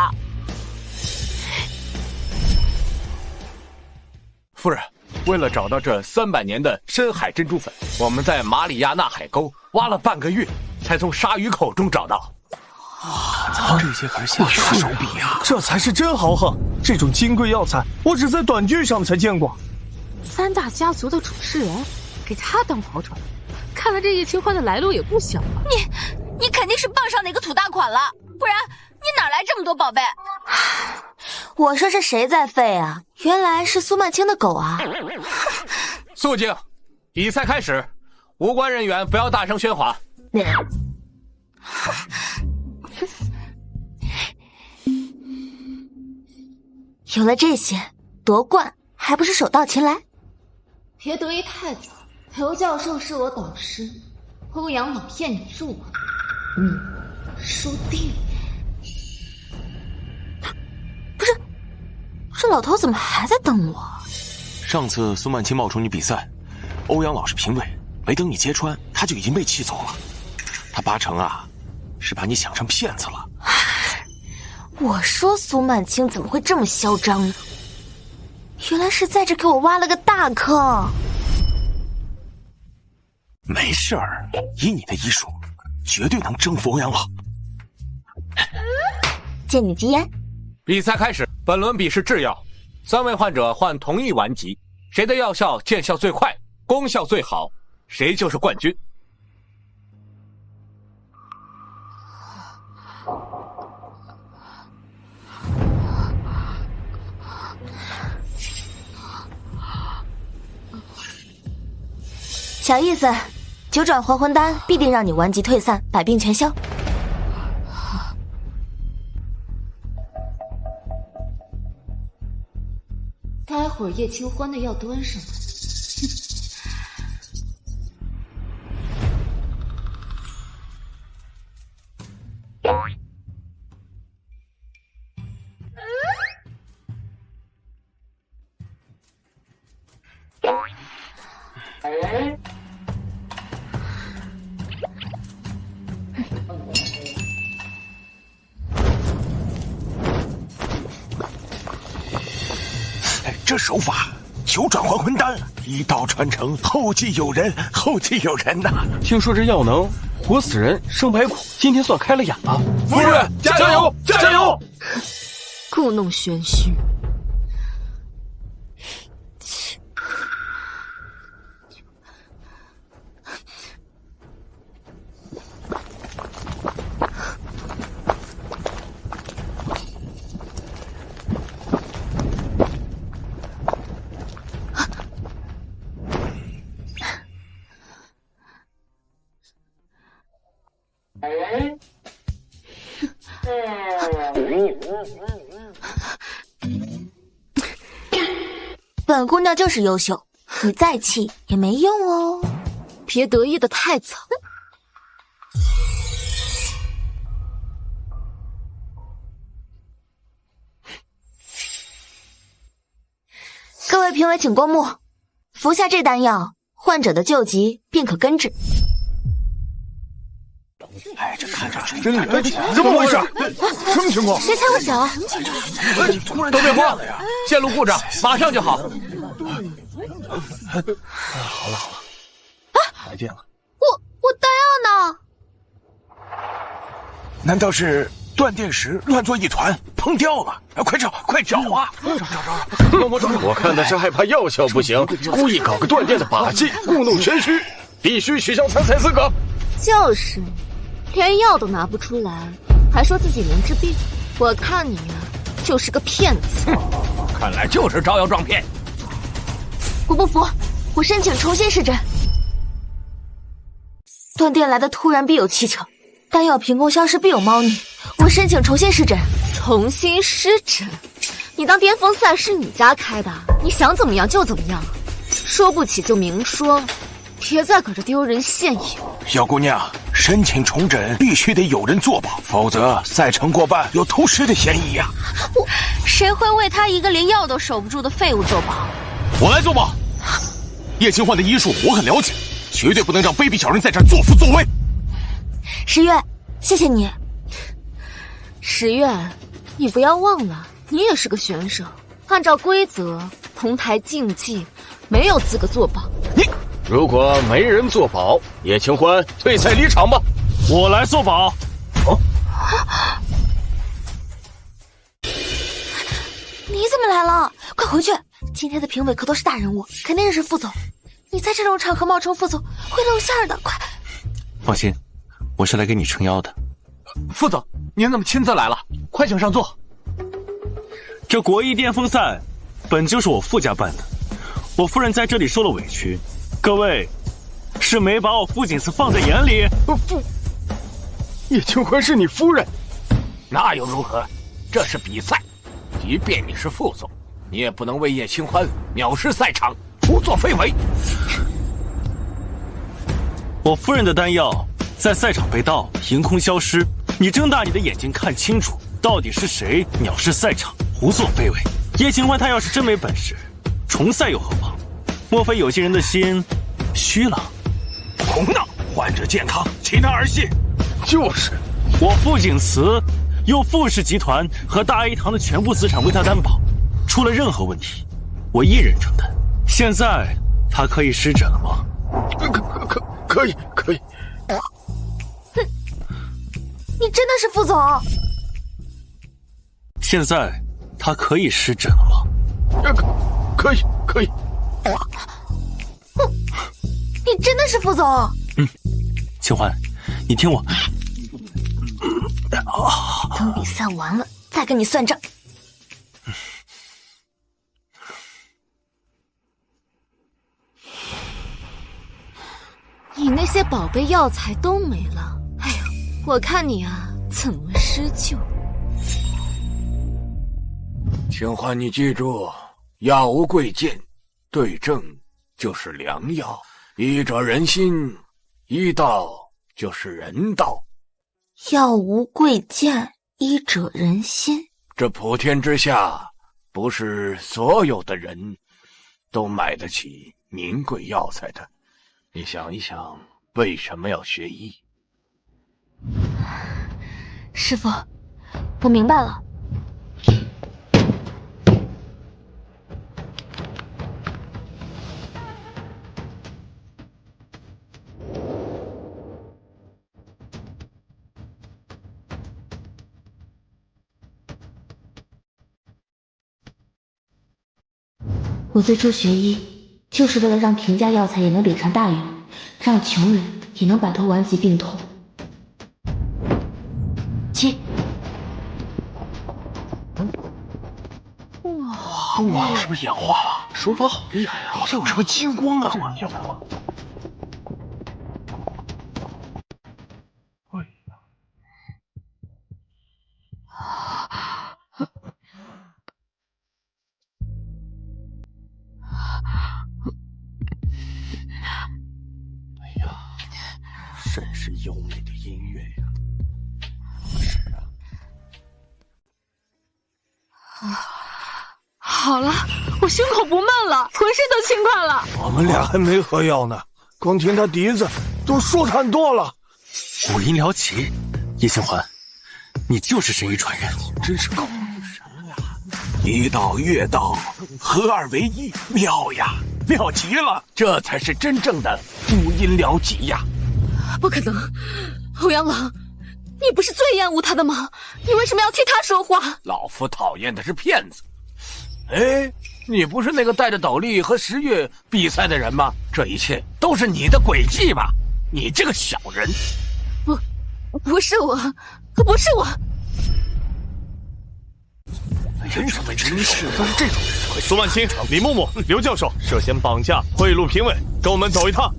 夫人，为了找到这300年的深海珍珠粉，我们在马里亚纳海沟挖了半个月，才从鲨鱼口中找到。这些可是下杀手笔啊！这才是真豪横，这种金贵药材我只在短剧上才见过。3大家族的主事人，给他当跑腿，看来这叶清欢的来路也不小啊。你肯定是傍上哪个土大款了，不然你哪来这么多宝贝？我说是谁在吠啊？原来是苏曼青的狗啊！肃静，比赛开始，无关人员不要大声喧哗。有了这些，夺冠还不是手到擒来？别得意太早，刘教授是我导师，欧阳老骗你入我，输定。这老头怎么还在等我？上次苏曼青冒充你比赛，欧阳老是评委，没等你揭穿，他就已经被气走了。他八成啊，是把你想成骗子了。我说苏曼青怎么会这么嚣张呢？原来是在这给我挖了个大坑。没事儿，以你的医术，绝对能征服欧阳老。借你吉言。比赛开始，本轮比试制药，3位患者患同一顽疾，谁的药效见效最快，功效最好，谁就是冠军。小意思，9转还魂丹必定让你顽疾退散，百病全消。待会儿叶清欢的药端上来。这手法9转还魂丹，一道传承，后继有人，后继有人呐！听说这药能活死人、生白骨，今天算开了眼了。夫人，加油，加油！故弄玄虚。本姑娘就是优秀，你再气也没用哦。别得意的太早。各位评委请过目，服下这丹药，患者的旧疾便可根治。哎，这看着真灵，怎么回事？什么情况？谁踩我脚？都别慌，线路故障，马上就好。好了，来电了。我丹药呢？难道是断电时乱作一团，碰掉了？快找啊！我看他是害怕药效不行，故意搞个断电的把戏，故弄玄虚，必须取消参赛资格。就是，连药都拿不出来，还说自己能治病。我看你呀，就是个骗子。看来就是招摇撞骗。我不服，我申请重新试诊。断电来的突然必有蹊跷，丹药凭空消失必有猫腻。我申请重新试诊。重新施诊？你当巅峰赛是你家开的？你想怎么样就怎么样，说不起就明说，别再搁这丢人现眼。小姑娘，申请重诊必须得有人作保，否则赛程过半有偷师的嫌疑呀。谁会为他一个连药都守不住的废物作保？我来作保。叶清欢的医术我很了解，绝对不能让卑鄙小人在这儿作福作威。石月，谢谢你。石月，你不要忘了，你也是个选手，按照规则，同台竞技，没有资格作保。如果没人作保，叶清欢退赛离场吧。我来作保。你怎么来了？快回去，今天的评委可都是大人物，肯定是副总。你在这种场合冒充副总会露馅的，快！放心，我是来给你撑腰的。副总，您怎么亲自来了？快请上座。这国艺巅峰赛本就是我傅家办的，我夫人在这里受了委屈，各位是没把我傅景慈放在眼里。叶清欢是你夫人，那又如何？这是比赛，即便你是副总，你也不能为叶清欢藐视赛场，胡作非为。我夫人的丹药在赛场被盗，凭空消失，你睁大你的眼睛看清楚，到底是谁藐视赛场，胡作非为？叶清欢他要是真没本事，重赛又何妨？莫非有些人的心虚了？胡闹！患者健康，其他儿戏。就是我傅景慈用傅氏集团和大一堂的全部资产为他担保，出了任何问题，我一人承担。现在他可以施诊了吗？可以。哼，你真的是副总？现在他可以施诊了吗？可以。你真的是副总？清欢，你听我。等比赛完了再跟你算账。你那些宝贝药材都没了，哎呀，我看你啊，怎么施救？清欢，你记住，药无贵贱，对症就是良药。医者仁心，医道就是人道。药无贵贱，医者仁心。这普天之下，不是所有的人都买得起名贵药材的。你想一想，为什么要学医？师傅，我明白了。我最初学医，就是为了让平价药材也能流传大用，让穷人也能摆脱顽疾病痛。起！哇，是不是眼花了？手法好厉害啊，好像有什么金光啊！真是优美的音乐呀！是好了，我胸口不闷了，浑身都轻快了。我们俩还没喝药呢，光听他笛子都舒坦多了。五音疗奇，叶清欢，你就是神医传人，真是高神呀！医道乐道合二为一，妙呀，妙极了！这才是真正的五音疗疾呀！不可能，欧阳冷，你不是最厌恶他的吗？你为什么要替他说话？老夫讨厌的是骗子。哎，你不是那个戴着斗笠和石月比赛的人吗？这一切都是你的诡计吧？你这个小人！不是我，不是我。人什么人事都是这种人。苏万清、李木木、刘教授涉嫌绑架、贿赂评委，跟我们走一趟。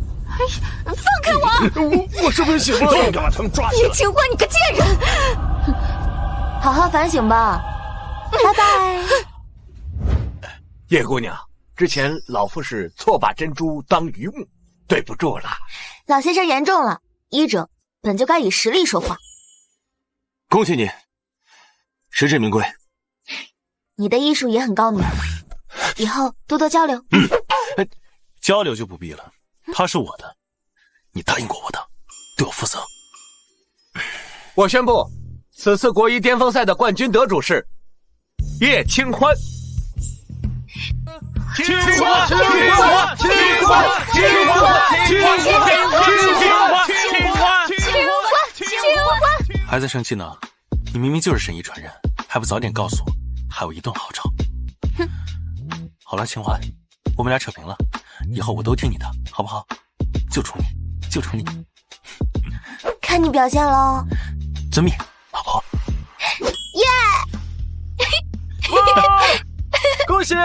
放开我！我是不是醒了？都给把他们抓起来！叶清欢，你个贱人！好好反省吧，拜拜。叶姑娘，之前老夫是错把珍珠当榆木，对不住了。老先生言重了，医者本就该以实力说话。恭喜你，实至名归。你的医术也很高明，以后多多交流。交流就不必了。他是我的，你答应过我的，对我负责。我宣布，此次国医巅峰赛的冠军得主是叶清欢。清欢，清欢，清欢，清欢，清欢，清欢，还在生气呢？你明明就是神医传人，还不早点告诉我，害我一顿好吵。好了，清欢，我们俩扯平了，以后我都听你的，好不好？就冲你，就冲你。看你表现喽。遵命，老婆。耶！恭喜！